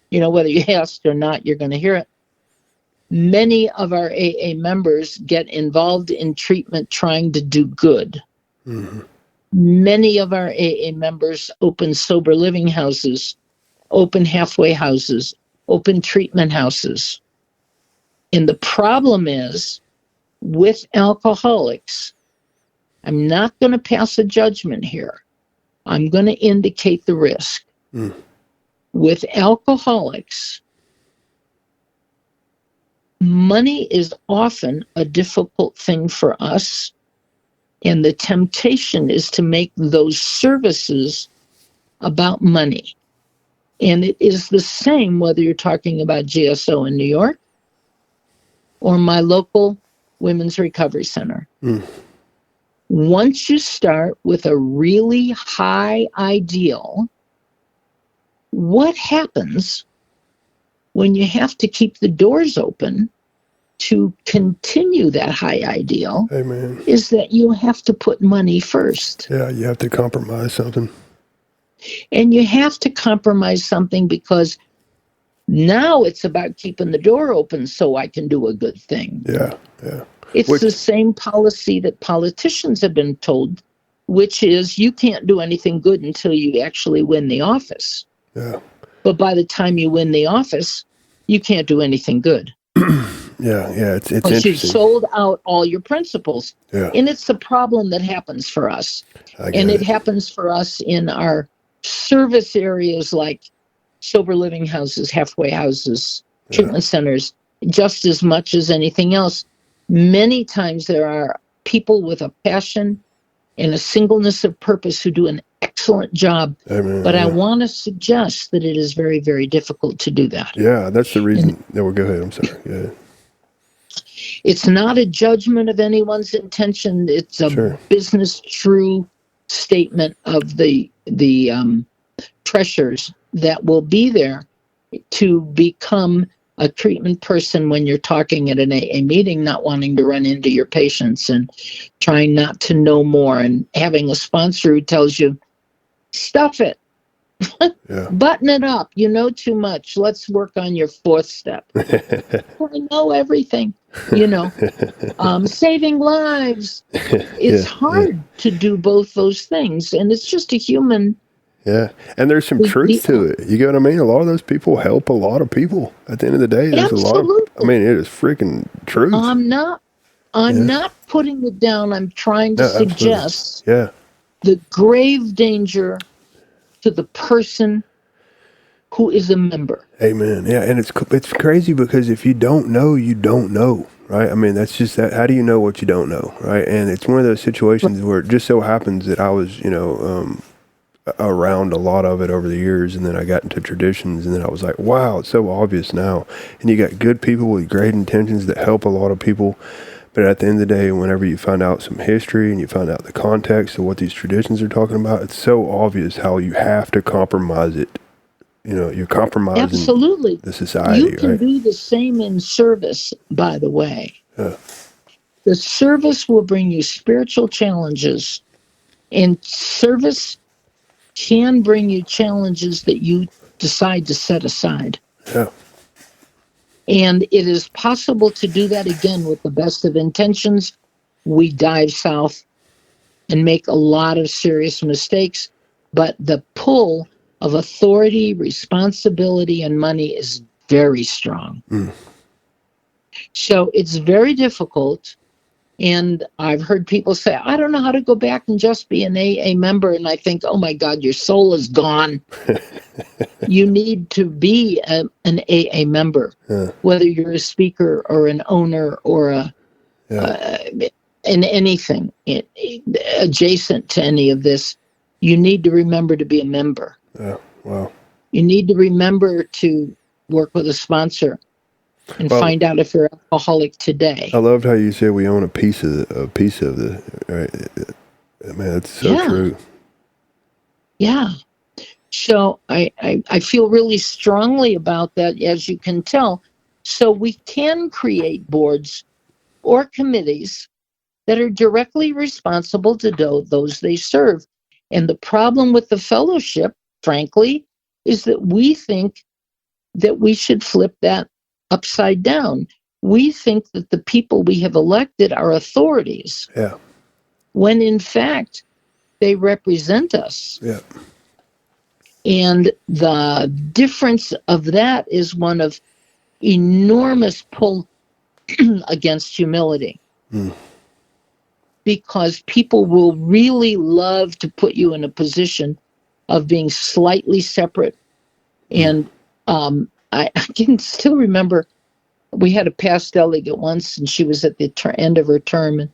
whether you asked or not, you're going to hear it. Many of our AA members get involved in treatment trying to do good. Many of our AA members open sober living houses, open halfway houses, open treatment houses. And the problem is, with alcoholics, I'm not going to pass a judgment here. I'm going to indicate the risk. With alcoholics, money is often a difficult thing for us, and the temptation is to make those services about money. And it is the same whether you're talking about GSO in New York or my local Women's Recovery Center. Once you start with a really high ideal, what happens when you have to keep the doors open to continue that high ideal? Amen. Is that you have to put money first. Yeah, you have to compromise something. And you have to compromise something because now it's about keeping the door open so I can do a good thing. Yeah. It's the same policy that politicians have been told, which is you can't do anything good until you actually win the office. Yeah. But by the time you win the office, you can't do anything good. Yeah, it's Because interesting. you've sold out all your principles. Yeah. And it's the problem that happens for us. It happens for us in our service areas like sober living houses, halfway houses, treatment centers, just as much as anything else. Many times there are people with a passion and a singleness of purpose who do an excellent job. Amen. But I want to suggest that it is very, very difficult to do that. Yeah, that's the reason. Go ahead. I'm sorry. Yeah. It's not a judgment of anyone's intention. It's a business true statement of the pressures that will be there to become a treatment person when you're talking at an AA meeting, not wanting to run into your patients and trying not to know more, and having a sponsor who tells you, stuff it. Button it up. You know too much. Let's work on your fourth step. I know everything. Saving lives. It's hard to do both those things. And it's just a human. Yeah. And there's some truth to it. You get what I mean? A lot of those people help a lot of people. At the end of the day, there's a lot of, it is freaking truth. I'm not putting it down. I'm trying to suggest the grave danger to the person who is a member. Amen. Yeah, and it's crazy because if you don't know, you don't know, right? I mean, that's just that. How do you know what you don't know, right? And it's one of those situations where it just so happens that I was, around a lot of it over the years, and then I got into traditions, and then I was like, wow, it's so obvious now. And you got good people with great intentions that help a lot of people. But at the end of the day, whenever you find out some history and you find out the context of what these traditions are talking about, it's so obvious how you have to compromise it. You're compromising the society. You can do the same in service, by the way. The service will bring you spiritual challenges, and service can bring you challenges that you decide to set aside. And it is possible to do that again with the best of intentions. We dive south and make a lot of serious mistakes, but the pull of authority, responsibility, and money is very strong. So it's very difficult. And I've heard people say, I don't know how to go back and just be an AA member. And I think, oh my God, your soul is gone. You need to be an AA member, whether you're a speaker or an owner or in anything adjacent to any of this. You need to remember to be a member. Wow. You need to remember to work with a sponsor and find out if you're alcoholic today. I loved how you said we own a piece of the right. Man, that's so true. Yeah. So I feel really strongly about that, as you can tell. So we can create boards or committees that are directly responsible to those they serve. And the problem with the fellowship, frankly, is that we think that we should flip that upside down. We think that the people we have elected are authorities. When in fact, They represent us. Yeah. And the difference of that is one of enormous pull against humility. Because people will really love to put you in a position of being slightly separate. And I can still remember we had a past delegate once, and she was at the end of her term. And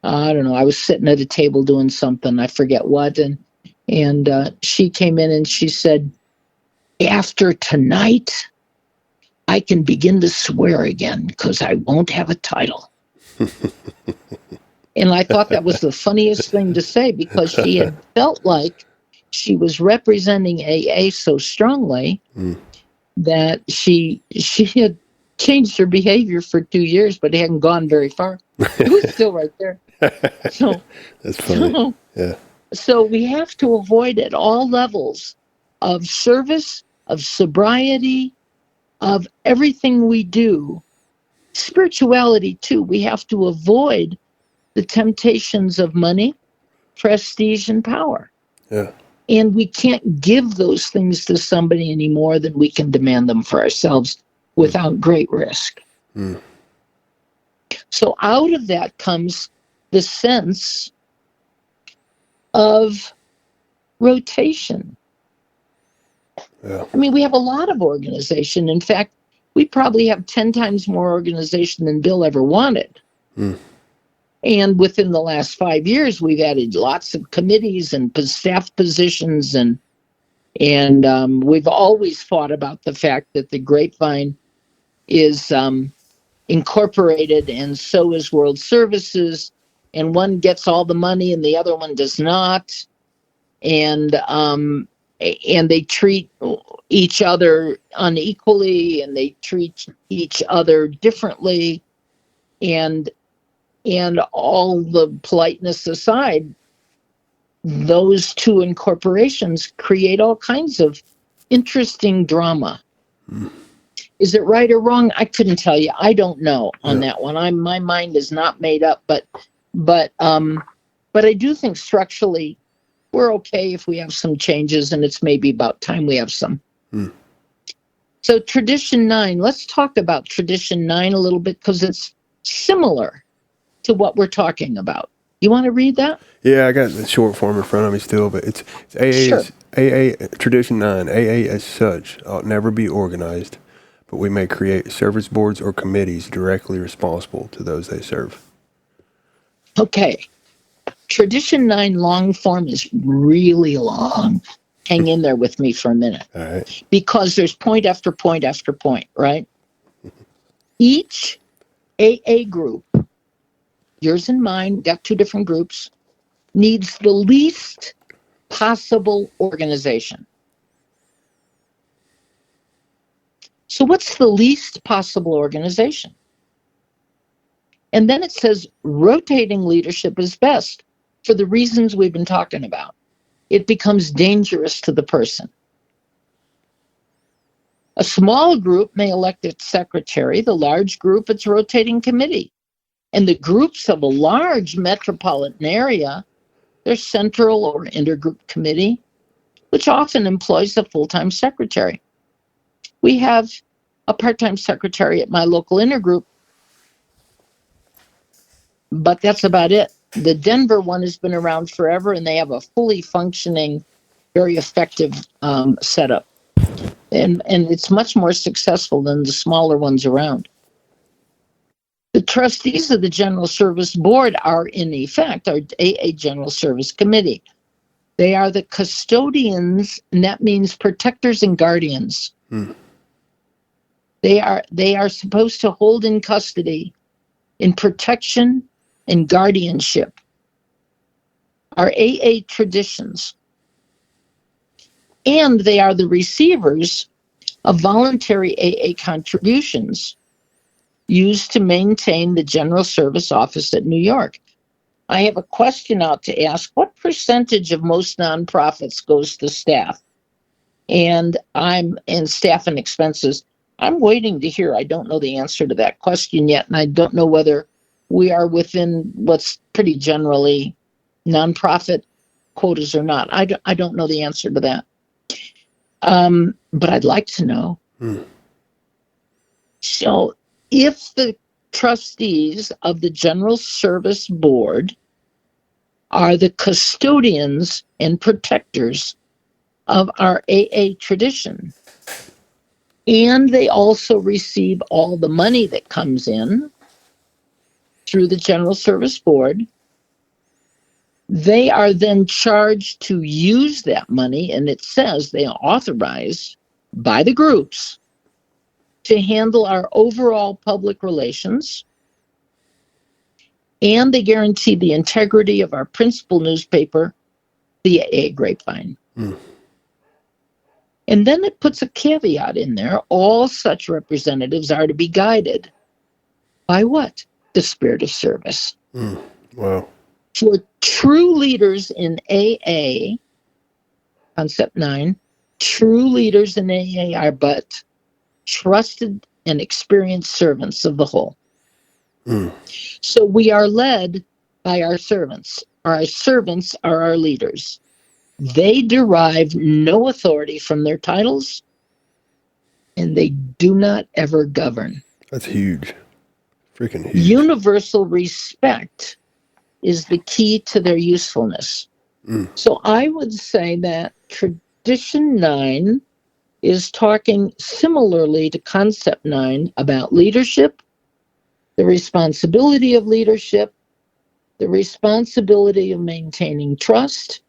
I don't know, I was sitting at a table doing something, I forget what. And she came in and she said, after tonight, I can begin to swear again because I won't have a title. And I thought that was the funniest thing to say, because she had felt like she was representing AA so strongly that she had changed her behavior for 2 years, but it hadn't gone very far. It was still right there. So that's funny. Yeah. So we have to avoid at all levels of service, of sobriety, of everything we do. Spirituality, too. We have to avoid the temptations of money, prestige, and power. Yeah. And we can't give those things to somebody any more than we can demand them for ourselves without great risk. So out of that comes the sense of rotation. Yeah. I mean, we have a lot of organization. In fact, we probably have 10 times more organization than Bill ever wanted. And within the last 5 years, we've added lots of committees and staff positions, and we've always fought about the fact that the Grapevine is incorporated, and so is World Services, and one gets all the money and the other one does not, and they treat each other unequally, and they treat each other differently, and all the politeness aside, those two incorporations create all kinds of interesting drama. Is it right or wrong? I couldn't tell you. I don't know on that one. My mind is not made up, but I do think structurally we're okay if we have some changes, and it's maybe about time we have some. So Tradition 9, let's talk about Tradition 9 a little bit, because it's similar to what we're talking about. You want to read that? Yeah, I got the short form in front of me still, but it's AA. Sure. AA Tradition 9. AA as such ought never be organized, but we may create service boards or committees directly responsible to those they serve. Okay. Tradition 9 long form is really long. Hang in there with me for a minute. All right. Because there's point after point after point, right? Each AA group, yours and mine, got two different groups, needs the least possible organization. So what's the least possible organization? And then it says rotating leadership is best for the reasons we've been talking about. It becomes dangerous to the person. A small group may elect its secretary, the large group its rotating committee. And the groups of a large metropolitan area, their central or intergroup committee, which often employs a full-time secretary. We have a part-time secretary at my local intergroup, but that's about it. The Denver one has been around forever, and they have a fully functioning, very effective setup. And it's much more successful than the smaller ones around. The trustees of the General Service Board are, in effect, our AA General Service Committee. They are the custodians, and that means protectors and guardians. They are supposed to hold in custody, in protection and guardianship, our AA traditions. And they are the receivers of voluntary AA contributions used to maintain the General Service Office at New York. I have a question out to ask. What percentage of most nonprofits goes to staff? And staff and expenses. I'm waiting to hear. I don't know the answer to that question yet, and I don't know whether we are within what's pretty generally nonprofit quotas or not. I don't know the answer to that. But I'd like to know. So if the trustees of the General Service Board are the custodians and protectors of our AA tradition, and they also receive all the money that comes in through the General Service Board, they are then charged to use that money, and it says they are authorized by the groups to handle our overall public relations, and they guarantee the integrity of our principal newspaper, the AA Grapevine. And then it puts a caveat in there. All such representatives are to be guided by what? The spirit of service. Wow. For true leaders in AA, concept 9, true leaders in AA are but trusted and experienced servants of the whole. So we are led by our servants. Our servants are our leaders. They derive no authority from their titles, and they do not ever govern. That's huge. Freaking huge. Universal respect is the key to their usefulness. So I would say that Tradition 9 is talking similarly to Concept 9 about leadership, the responsibility of leadership, the responsibility of maintaining trust,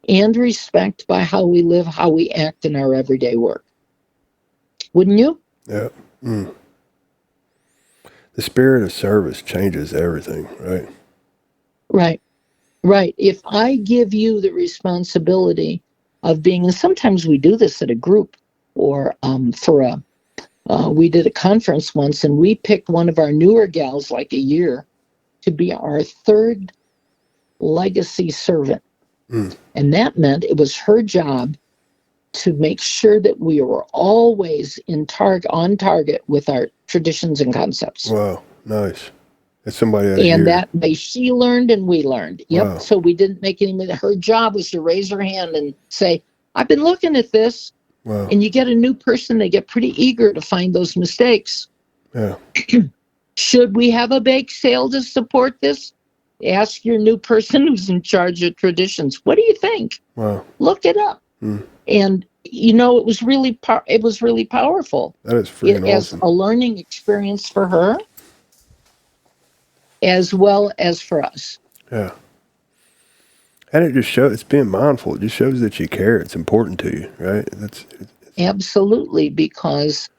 and respect by how we live, how we act in our everyday work. Wouldn't you? Yeah. The spirit of service changes everything, right? Right. If I give you the responsibility of being, and sometimes we do this at a group or we did a conference once, and we picked one of our newer gals, like a year, to be our third legacy servant. And that meant it was her job to make sure that we were always on target with our traditions and concepts. Wow, nice. That's somebody out and here. That way she learned and we learned. Yep. Wow. So we didn't make any. Her job was to raise her hand and say, I've been looking at this. Wow. And you get a new person, they get pretty eager to find those mistakes. Yeah. Should we have a bake sale to support this? Ask your new person who's in charge of traditions. What do you think? Wow. Look it up. And it was really powerful. That is freaking as awesome. A learning experience for her, as well as for us. Yeah. And it just shows, it's being mindful. It just shows that you care. It's important to you, right? It's Absolutely, because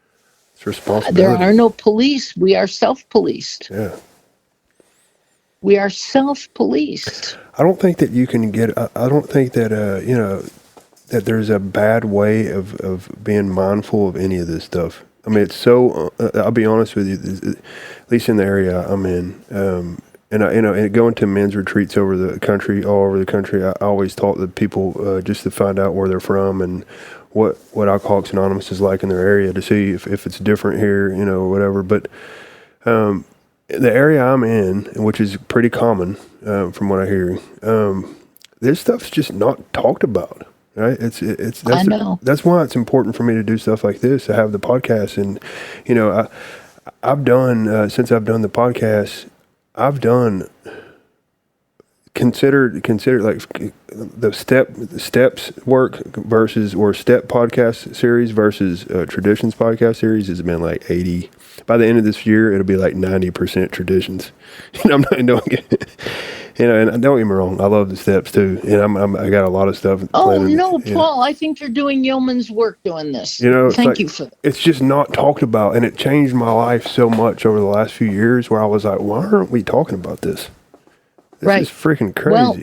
it's responsibility. there are no police. We are self-policed. Yeah. We are self-policed. I don't think that you can get, I don't think that, that there's a bad way of being mindful of any of this stuff. I mean, it's so, I'll be honest with you, at least in the area I'm in, and going to men's retreats all over the country, I always talk to people just to find out where they're from and what Alcoholics Anonymous is like in their area to see if it's different here, or whatever. But the area I'm in, which is pretty common from what I hear, this stuff's just not talked about. Right? I know. That's why it's important for me to do stuff like this, to have the podcast. And, I've done, since I've done the podcast, I've done consider like the steps work or step podcast series versus traditions podcast series has been like 80. By the end of this year, it'll be like 90% traditions. I'm not doing it. And don't get me wrong, I love the steps too, and I got a lot of stuff. Oh no, Paul! I think you're doing yeoman's work doing this. Thank you for that. It's just not talked about, and it changed my life so much over the last few years. Where I was like, why aren't we talking about this? This is freaking crazy. Well,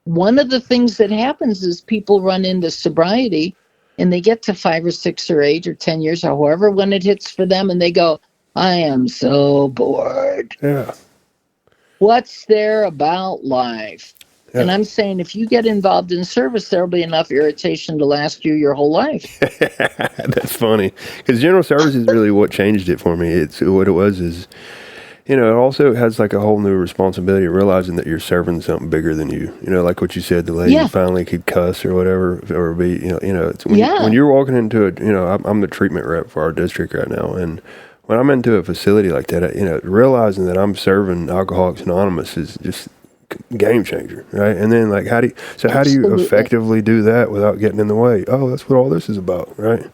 one of the things that happens is people run into sobriety, and they get to 5 or 6 or 8 or 10 years, or however when it hits for them, and they go, "I am so bored." Yeah. What's there about life? Yeah. And I'm saying, if you get involved in service, there'll be enough irritation to last you your whole life. That's funny, because general service is really what changed it for me. It's what it was is, it also has like a whole new responsibility, realizing that you're serving something bigger than you. Like what you said, the lady finally could cuss or whatever, or be, it's when you're walking into it, I'm the treatment rep for our district right now. And when I'm into a facility like that, realizing that I'm serving Alcoholics Anonymous is just game changer, right? And then like, how do you effectively do that without getting in the way? Oh, that's what all this is about, right?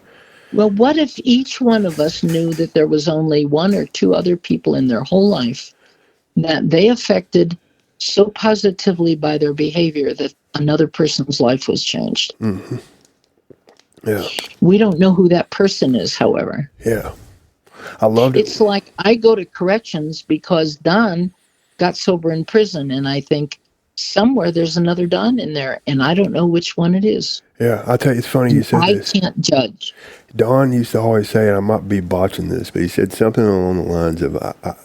Well, what if each one of us knew that there was only one or two other people in their whole life that they affected so positively by their behavior that another person's life was changed? Mm-hmm. Yeah. We don't know who that person is, however. Yeah. I loved it. It's like I go to corrections because Don got sober in prison, and I think somewhere there's another Don in there, and I don't know which one it is. Yeah, I'll tell you, it's funny you said this. I can't judge. Don used to always say, and I might be botching this, but he said something along the lines of,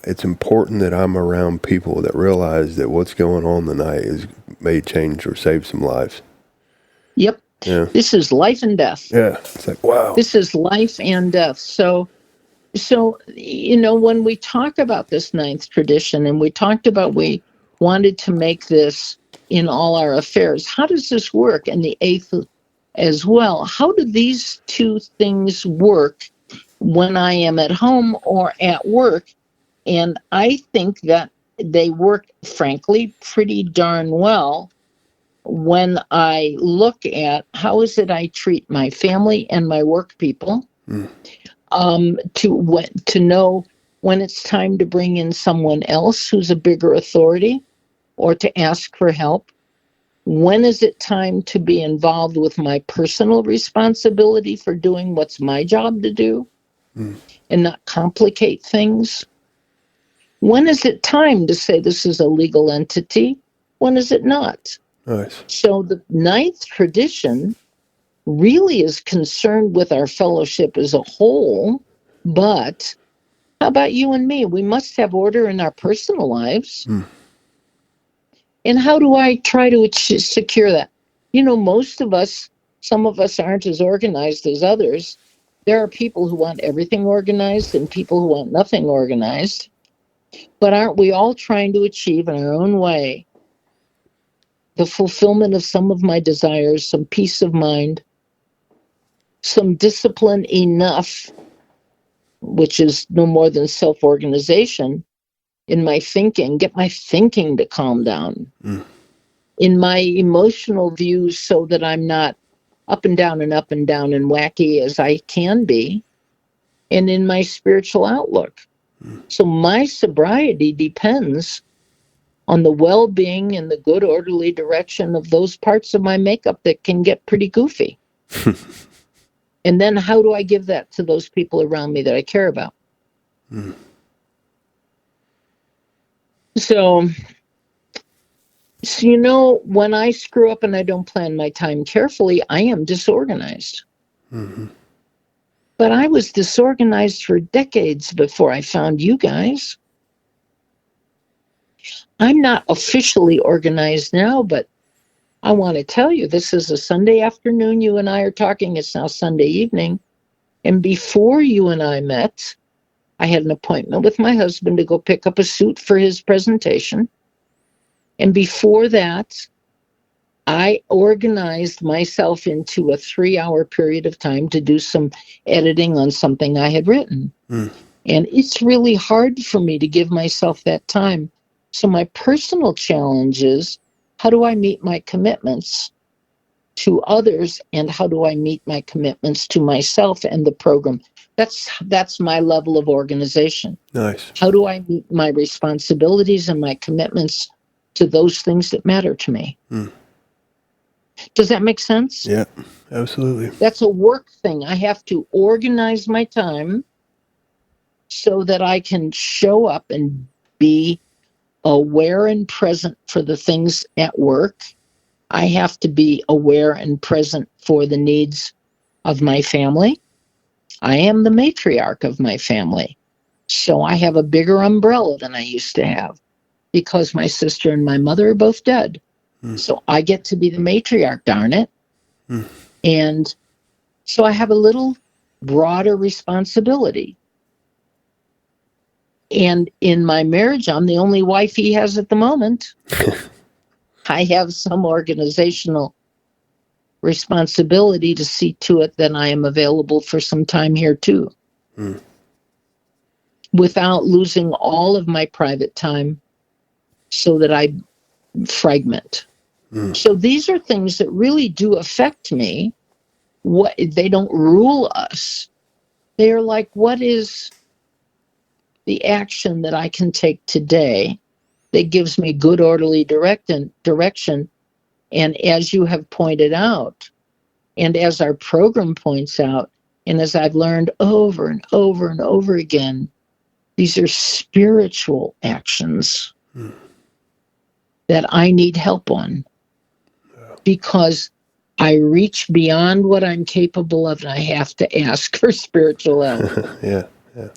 it's important that I'm around people that realize that what's going on tonight may change or save some lives. Yep. Yeah. This is life and death. Yeah. It's like, wow. This is life and death. So, when we talk about this ninth tradition, and we talked about we wanted to make this in all our affairs, how does this work? And the eighth as well. How do these two things work when I am at home or at work? And I think that they work, frankly, pretty darn well when I look at how is it I treat my family and my work people, to know when it's time to bring in someone else who's a bigger authority or to ask for help. When is it time to be involved with my personal responsibility for doing what's my job to do and not complicate things? When is it time to say this is a legal entity? When is it not? Nice. So the ninth tradition really is concerned with our fellowship as a whole, but how about you and me? We must have order in our personal lives. And how do I try to secure that? Most of us, some of us aren't as organized as others. There are people who want everything organized and people who want nothing organized. But aren't we all trying to achieve in our own way the fulfillment of some of my desires, some peace of mind, some discipline enough, which is no more than self-organization, in my thinking, get my thinking to calm down, in my emotional views so that I'm not up and down and up and down and wacky as I can be, and in my spiritual outlook. So my sobriety depends on the well-being and the good orderly direction of those parts of my makeup that can get pretty goofy. And then how do I give that to those people around me that I care about? So, when I screw up and I don't plan my time carefully, I am disorganized. But I was disorganized for decades before I found you guys. I'm not officially organized now, but I want to tell you, this is a Sunday afternoon. You and I are talking. It's now Sunday evening. And before you and I met, I had an appointment with my husband to go pick up a suit for his presentation. And before that, I organized myself into a 3-hour period of time to do some editing on something I had written. And it's really hard for me to give myself that time. So my personal challenge is, how do I meet my commitments to others, and how do I meet my commitments to myself and the program? That's my level of organization. Nice. How do I meet my responsibilities and my commitments to those things that matter to me? Does that make sense? Yeah, absolutely. That's a work thing. I have to organize my time so that I can show up and be aware and present for the things at work. I have to be aware and present for the needs of my family. I am the matriarch of my family. So I have a bigger umbrella than I used to have because my sister and my mother are both dead. So I get to be the matriarch, darn it. And so I have a little broader responsibility. And in my marriage, I'm the only wife he has at the moment. I have some organizational responsibility to see to it that I am available for some time here too, without losing all of my private time so that I fragment. So these are things that really do affect me. What they don't rule us. They are like, what is the action that I can take today that gives me good orderly direction? And as you have pointed out, and as our program points out, and as I've learned over and over and over again, these are spiritual actions that I need help on, because I reach beyond what I'm capable of, and I have to ask for spiritual help. Yeah. Does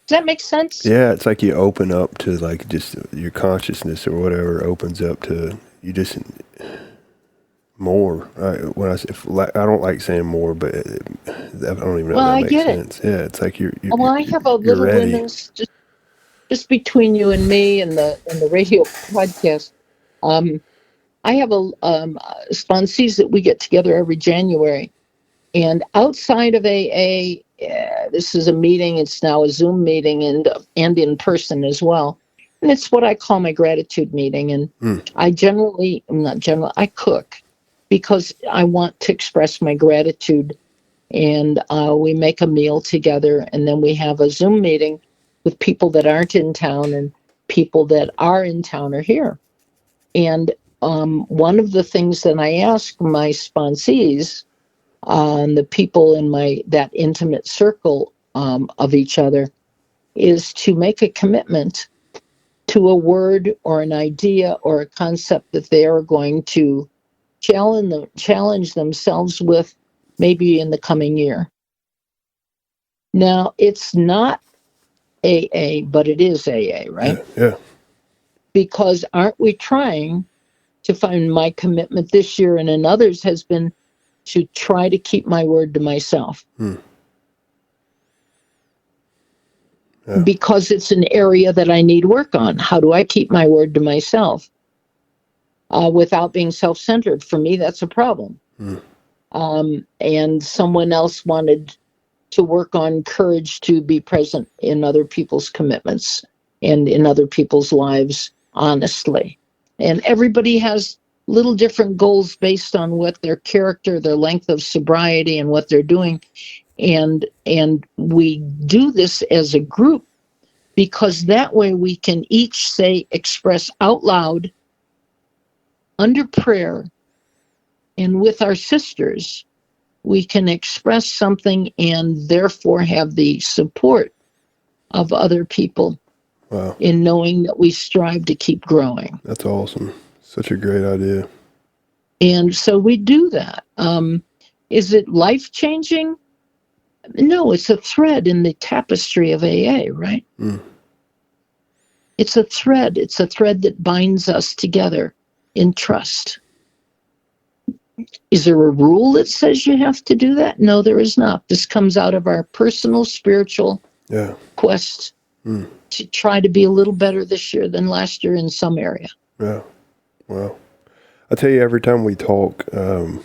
that make sense? Yeah, it's like you open up to like just your consciousness or whatever opens up to you just more. When I say, I don't like saying more, but I don't even know if that makes sense. Yeah, it's like you're Well, I have a little ready. women's just between you and me and the radio podcast. I have a sponsees that we get together every January, and outside of AA, this is a meeting. It's now a Zoom meeting and in person as well, and it's what I call my gratitude meeting. And I I cook because I want to express my gratitude, and we make a meal together, and then we have a Zoom meeting with people that aren't in town, and people that are in town are here. And one of the things that I ask my sponsees, the people in that intimate circle of each other, is to make a commitment to a word or an idea or a concept that they are going to challenge themselves with, maybe in the coming year. Now, it's not AA, but it is AA, right? Yeah. Because aren't we trying to find, my commitment this year and in others has been to try to keep my word to myself. Yeah. Because it's an area that I need work on. How do I keep my word to myself without being self-centered? For me, that's a problem. And someone else wanted to work on courage to be present in other people's commitments and in other people's lives honestly. And everybody has little different goals based on what their character, their length of sobriety, and what they're doing. And we do this as a group because that way we can each express out loud under prayer, and with our sisters, we can express something and therefore have the support of other people. Wow. In knowing that we strive to keep growing. That's awesome. Such a great idea. And so we do that. Is it life-changing? No, it's a thread in the tapestry of AA, right? It's a thread. It's a thread that binds us together in trust. Is there a rule that says you have to do that? No, there is not. This comes out of our personal spiritual quest to try to be a little better this year than last year in some area. Yeah. Wow. I tell you, every time we talk, I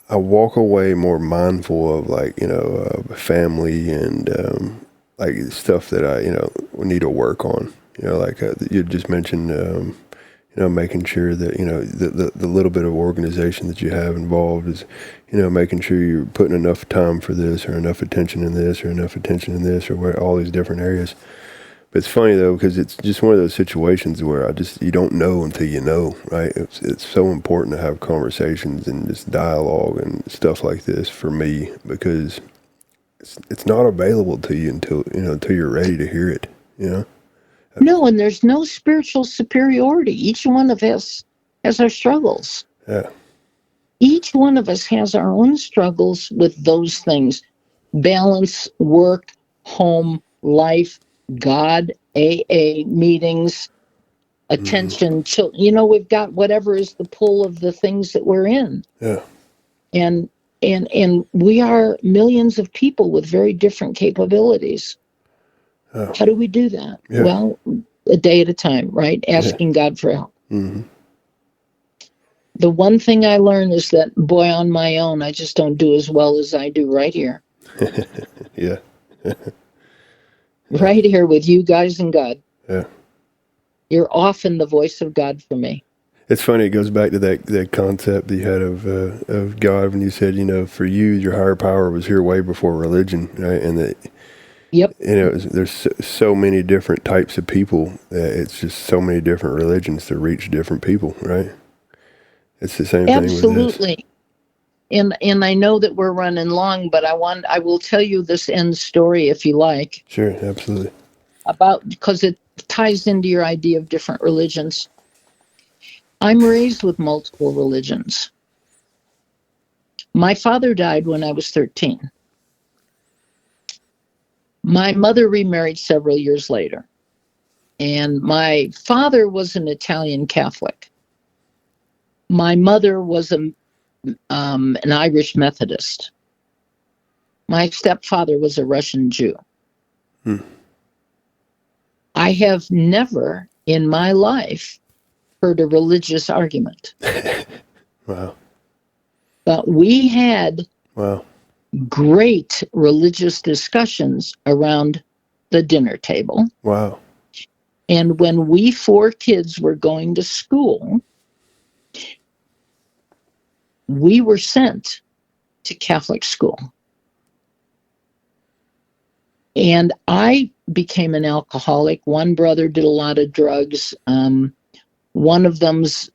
walk away more mindful of family and like stuff that I need to work on. Like you just mentioned, making sure that the little bit of organization that you have involved is making sure you're putting enough time for this or enough attention in this or enough attention in this or where all these different areas. But it's funny though, because it's just one of those situations where you don't know until you know, right? It's so important to have conversations and just dialogue and stuff like this for me, because it's not available to you until you're ready to hear it, No, and there's no spiritual superiority. Each one of us has our struggles. Yeah. Each one of us has our own struggles with those things. Balance, work, home, life, God, AA meetings, attention. We've got whatever is the pull of the things that we're in. Yeah. And And we are millions of people with very different capabilities. Oh. How do we do that? Yeah. Well, a day at a time, right? Asking God for help. Mm-hmm. The one thing I learned is that, boy, on my own, I just don't do as well as I do right here. Yeah. Right here with you guys and God. Yeah. You're often the voice of God for me. It's funny. It goes back to that concept that you had of God when you said, for you, your higher power was here way before religion, right? And that, Yep. There's so many different types of people that it's just so many different religions to reach different people, right? It's the same thing with this. Absolutely. And I know that we're running long, but I will tell you this end story if you like. Sure, absolutely. Because it ties into your idea of different religions. I'm raised with multiple religions. My father died when I was 13. My mother remarried several years later. And my father was an Italian Catholic. My mother was an Irish Methodist. My stepfather was a Russian Jew. I have never in my life heard a religious argument. Wow. But we had great religious discussions around the dinner table. Wow. And when we 4 kids were going to school, we were sent to Catholic school. And I became an alcoholic. One brother did a lot of drugs. One of them's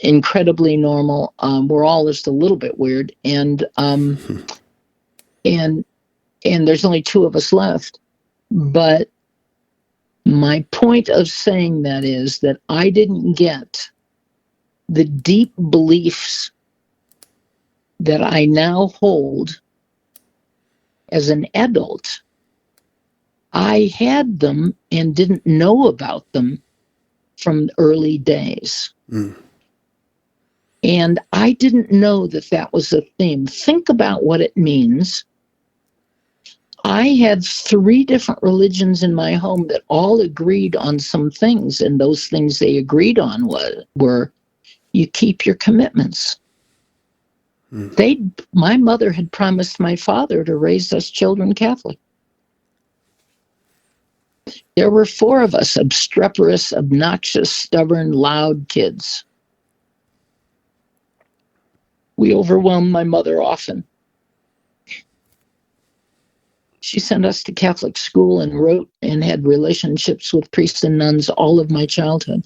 incredibly normal. We're all just a little bit weird. And there's only 2 of us left. But my point of saying that is that I didn't get the deep beliefs that I now hold as an adult. I had them and didn't know about them from early days. And I didn't know that was a theme. Think about what it means. I had 3 different religions in my home that all agreed on some things, and those things they agreed on were you keep your commitments. My mother had promised my father to raise us children Catholic. There were 4 of us, obstreperous, obnoxious, stubborn, loud kids. We overwhelmed my mother often. She sent us to Catholic school and wrote and had relationships with priests and nuns all of my childhood.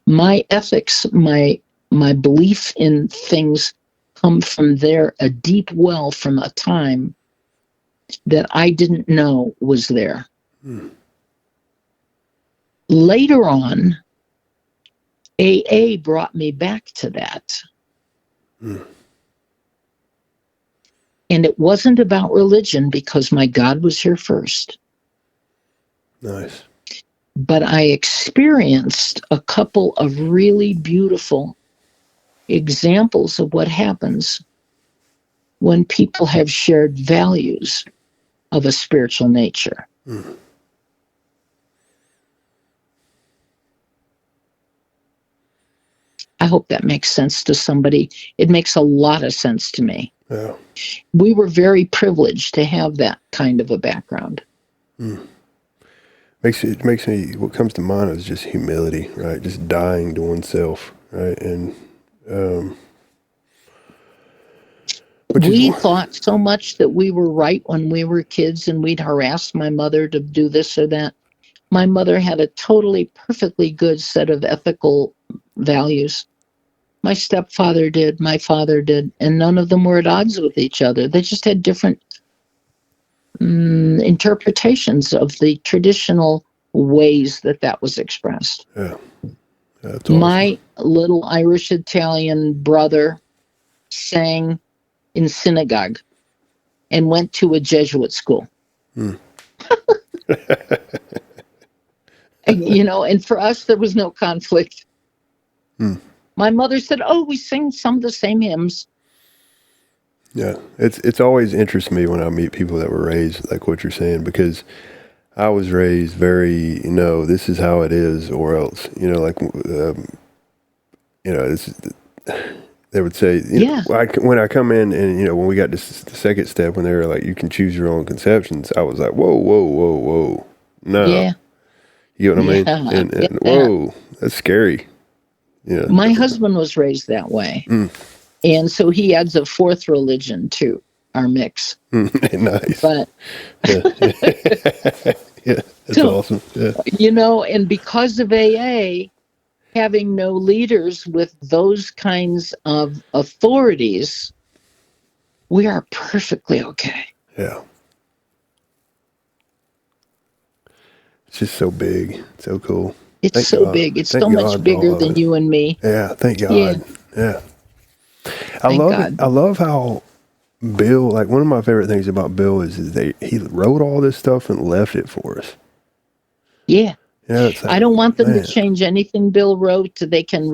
My ethics, my belief in things come from there, a deep well from a time that I didn't know was there. Later on, AA brought me back to that. And it wasn't about religion because my God was here first. Nice. But I experienced a couple of really beautiful examples of what happens when people have shared values of a spiritual nature. I hope that makes sense to somebody. It makes a lot of sense to me. Yeah. We were very privileged to have that kind of a background. It makes me, what comes to mind is just humility, right? Just dying to oneself, right? And we thought so much that we were right when we were kids, and we'd harass my mother to do this or that. My mother had a totally perfectly good set of ethical values. My stepfather did, my father did, and none of them were at odds with each other. They just had different interpretations of the traditional ways that was expressed. Yeah. That's awesome. My little Irish Italian brother sang in synagogue and went to a Jesuit school. And for us, there was no conflict. My mother said, we sing some of the same hymns. Yeah, it's always interests me when I meet people that were raised like what you're saying, because I was raised very, this is how it is, or else, this is, they would say, Yeah. when I come in and, when we got this the second step, when they were like, you can choose your own conceptions, I was like, whoa, whoa, whoa, whoa, no, Yeah. you know what I mean? Yeah. And Get that. whoa, that's scary. Yeah, My husband was raised that way. And so he adds a fourth religion to our mix. Nice. But yeah, yeah, that's so, awesome. Yeah, and because of AA, having no leaders with those kinds of authorities, we are perfectly okay. yeah. It's just so big, so cool. It's Thank so God. big. It's Thank so much God for bigger all of than it. you and me. Yeah, thank God. Yeah. Yeah. I Thank love God. it. I love how Bill, like one of my favorite things about Bill is he wrote all this stuff and left it for us. Yeah. It's like, I don't want them man, to change anything Bill wrote. They can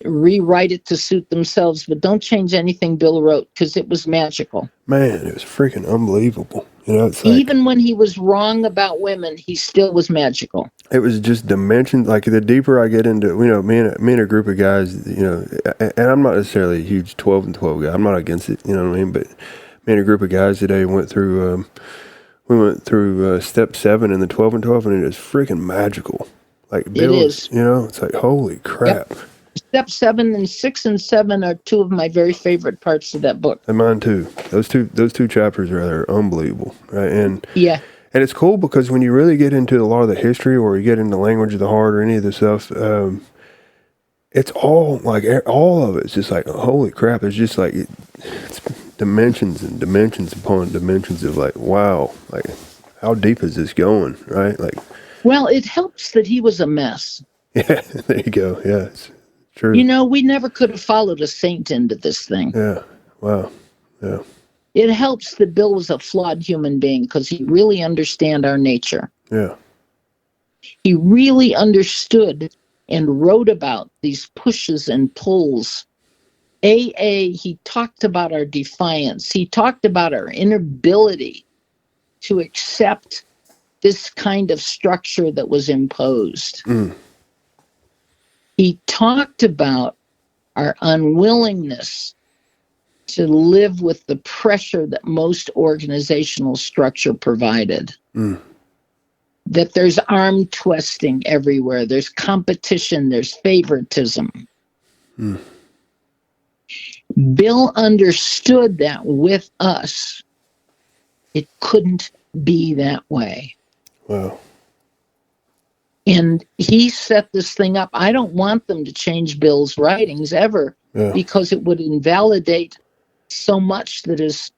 rewrite it to suit themselves, but don't change anything Bill wrote because it was magical. Man, it was freaking unbelievable. It's like, Even when he was wrong about women, he still was magical. it was just dimensions. Like the deeper I get into, me and a group of guys, and I'm not necessarily a huge 12 and 12 guy. I'm not against it, you know what I mean? But me and a group of guys today went through, step 7 in the 12 and 12, and it is freaking magical. Like Bill, It is. It's like, holy crap. Yep. Step 7 and 6 and 7 are two of my very favorite parts of that book. And mine too. Those two chapters are unbelievable, right? And yeah, and it's cool because when you really get into a lot of the history, or you get into language of the heart, or any of this stuff, it's all like all of it's just like, holy crap! It's just like it's dimensions and dimensions upon dimensions of like, wow, like how deep is this going, right? Like, well, it helps that he was a mess. Yeah, there you go. Yeah, it's true. We never could have followed a saint into this thing. Yeah. Wow. Yeah. It helps that Bill was a flawed human being because he really understood our nature. Yeah. He really understood and wrote about these pushes and pulls. He talked about our defiance. He talked about our inability to accept this kind of structure that was imposed. He talked about our unwillingness to live with the pressure that most organizational structure provided. That there's arm twisting everywhere. There's competition. There's favoritism. Bill understood that with us, it couldn't be that way. Wow. And he set this thing up. I don't want them to change Bill's writings ever, because it would invalidate so much that is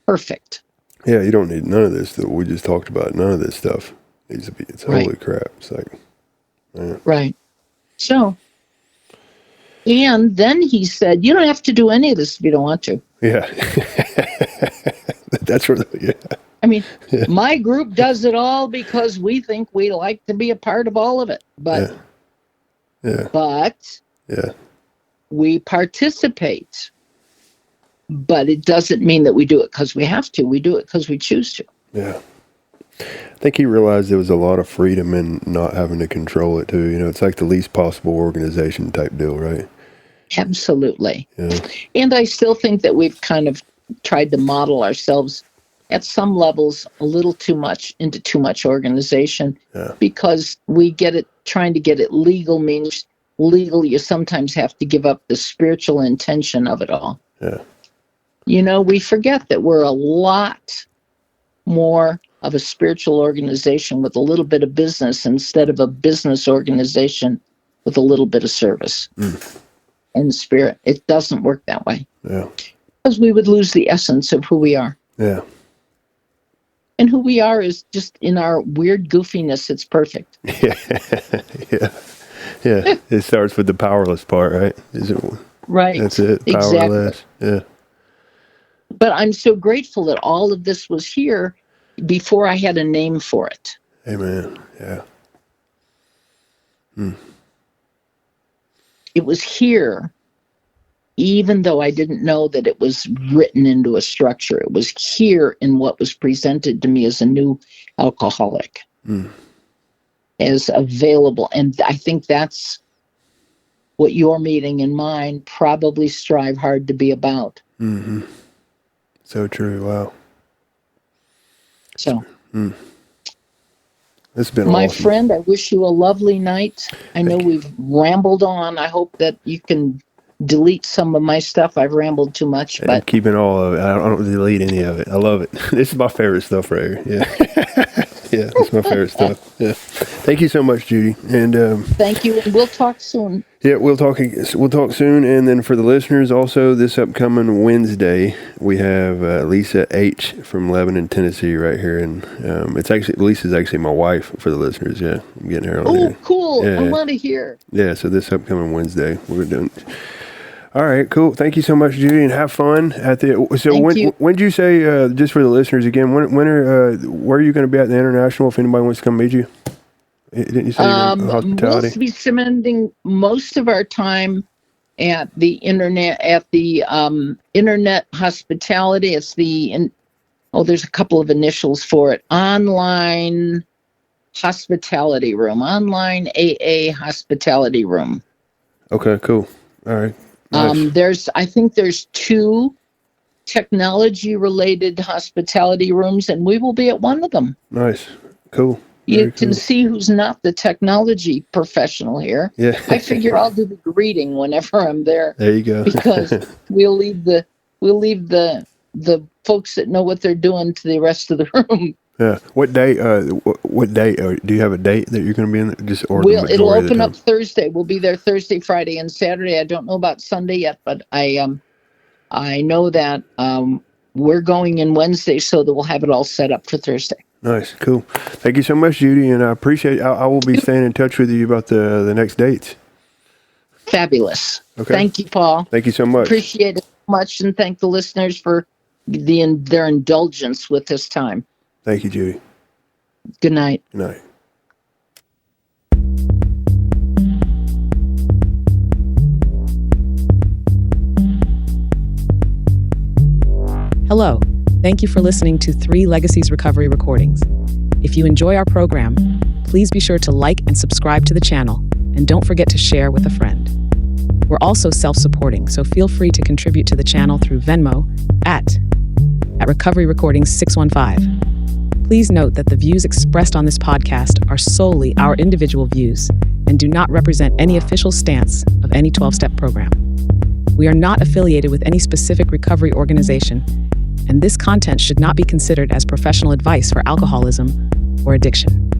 perfect. Yeah, you don't need none of this that we just talked about. None of this stuff needs to be. It's holy crap. It's like, man. Right. So, and then he said, you don't have to do any of this if you don't want to. Yeah. That's what, yeah. I mean, my group does it all because we think we like to be a part of all of it. But, but we participate. But it doesn't mean that we do it because we have to. We do it because we choose to. Yeah. I think he realized there was a lot of freedom in not having to control it too. It's like the least possible organization type deal, right? Absolutely. Yeah. And I still think that we've kind of tried to model ourselves at some levels a little too much into too much organization, because we get it, trying to get it legal means legal. You sometimes have to give up the spiritual intention of it all. Yeah. We forget that we're a lot more of a spiritual organization with a little bit of business instead of a business organization with a little bit of service and spirit. It doesn't work that way. Yeah. Because we would lose the essence of who we are. Yeah. And who we are is just in our weird goofiness. It's perfect. Yeah. Yeah. Yeah. It starts with the powerless part, right? Is it? Right. That's it. Powerless. Exactly. Yeah. But I'm so grateful that all of this was here before I had a name for it. Amen. Yeah. It was here even though I didn't know that it was written into a structure. It was here in what was presented to me as a new alcoholic, as available. And I think that's what your meeting and mine probably strive hard to be about. Mm-hmm. So true. Wow. So, it's been my awesome. friend, I wish you a lovely night. I know we've rambled on. I hope that you can delete some of my stuff. I've rambled too much, I'm but keeping all of it. I don't delete any of it. I love it. This is my favorite stuff right here. Yeah. Yeah, it's my favorite stuff. Yeah. Thank you so much, Judy. And thank you. And we'll talk soon. yeah, we'll talk soon. And then for the listeners, also this upcoming Wednesday, we have Lisa H from Lebanon, Tennessee, right here, and Lisa's actually my wife. For the listeners, yeah, I'm getting her on. Oh, here. cool! Yeah. I want to hear. Yeah, so this upcoming Wednesday, we're doing. All right, cool. Thank you so much, Judy, and have fun at the. So when did you say, just for the listeners again, where are you going to be at the International? If anybody wants to come meet you, didn't you say hospitality? We'll be spending most of our time at the internet internet hospitality. It's there's a couple of initials for it. Online hospitality room, online AA hospitality room. Okay, cool. All right. Nice. I think there's 2 technology-related hospitality rooms, and we will be at one of them. Nice. Cool. You can see who's not the technology professional here. Yeah. I figure I'll do the greeting whenever I'm there. There you go. Because we'll leave the folks that know what they're doing to the rest of the room. Yeah. What day? What date? Do you have a date that you're going to be in? It'll open up Thursday. We'll be there Thursday, Friday, and Saturday. I don't know about Sunday yet, but I know that we're going in Wednesday, so that we'll have it all set up for Thursday. Nice, cool. Thank you so much, Judy, and I appreciate it. I will be staying in touch with you about the next dates. Fabulous. Okay. Thank you, Paul. Thank you so much. Appreciate it so much, and thank the listeners for their indulgence with this time. Thank you, Judy. Good night. Good night. Hello. Thank you for listening to 3 Legacies Recovery Recordings. If you enjoy our program, please be sure to like and subscribe to the channel, and don't forget to share with a friend. We're also self-supporting, so feel free to contribute to the channel through Venmo at Recovery Recordings 615. Please note that the views expressed on this podcast are solely our individual views and do not represent any official stance of any 12-step program. We are not affiliated with any specific recovery organization, and this content should not be considered as professional advice for alcoholism or addiction.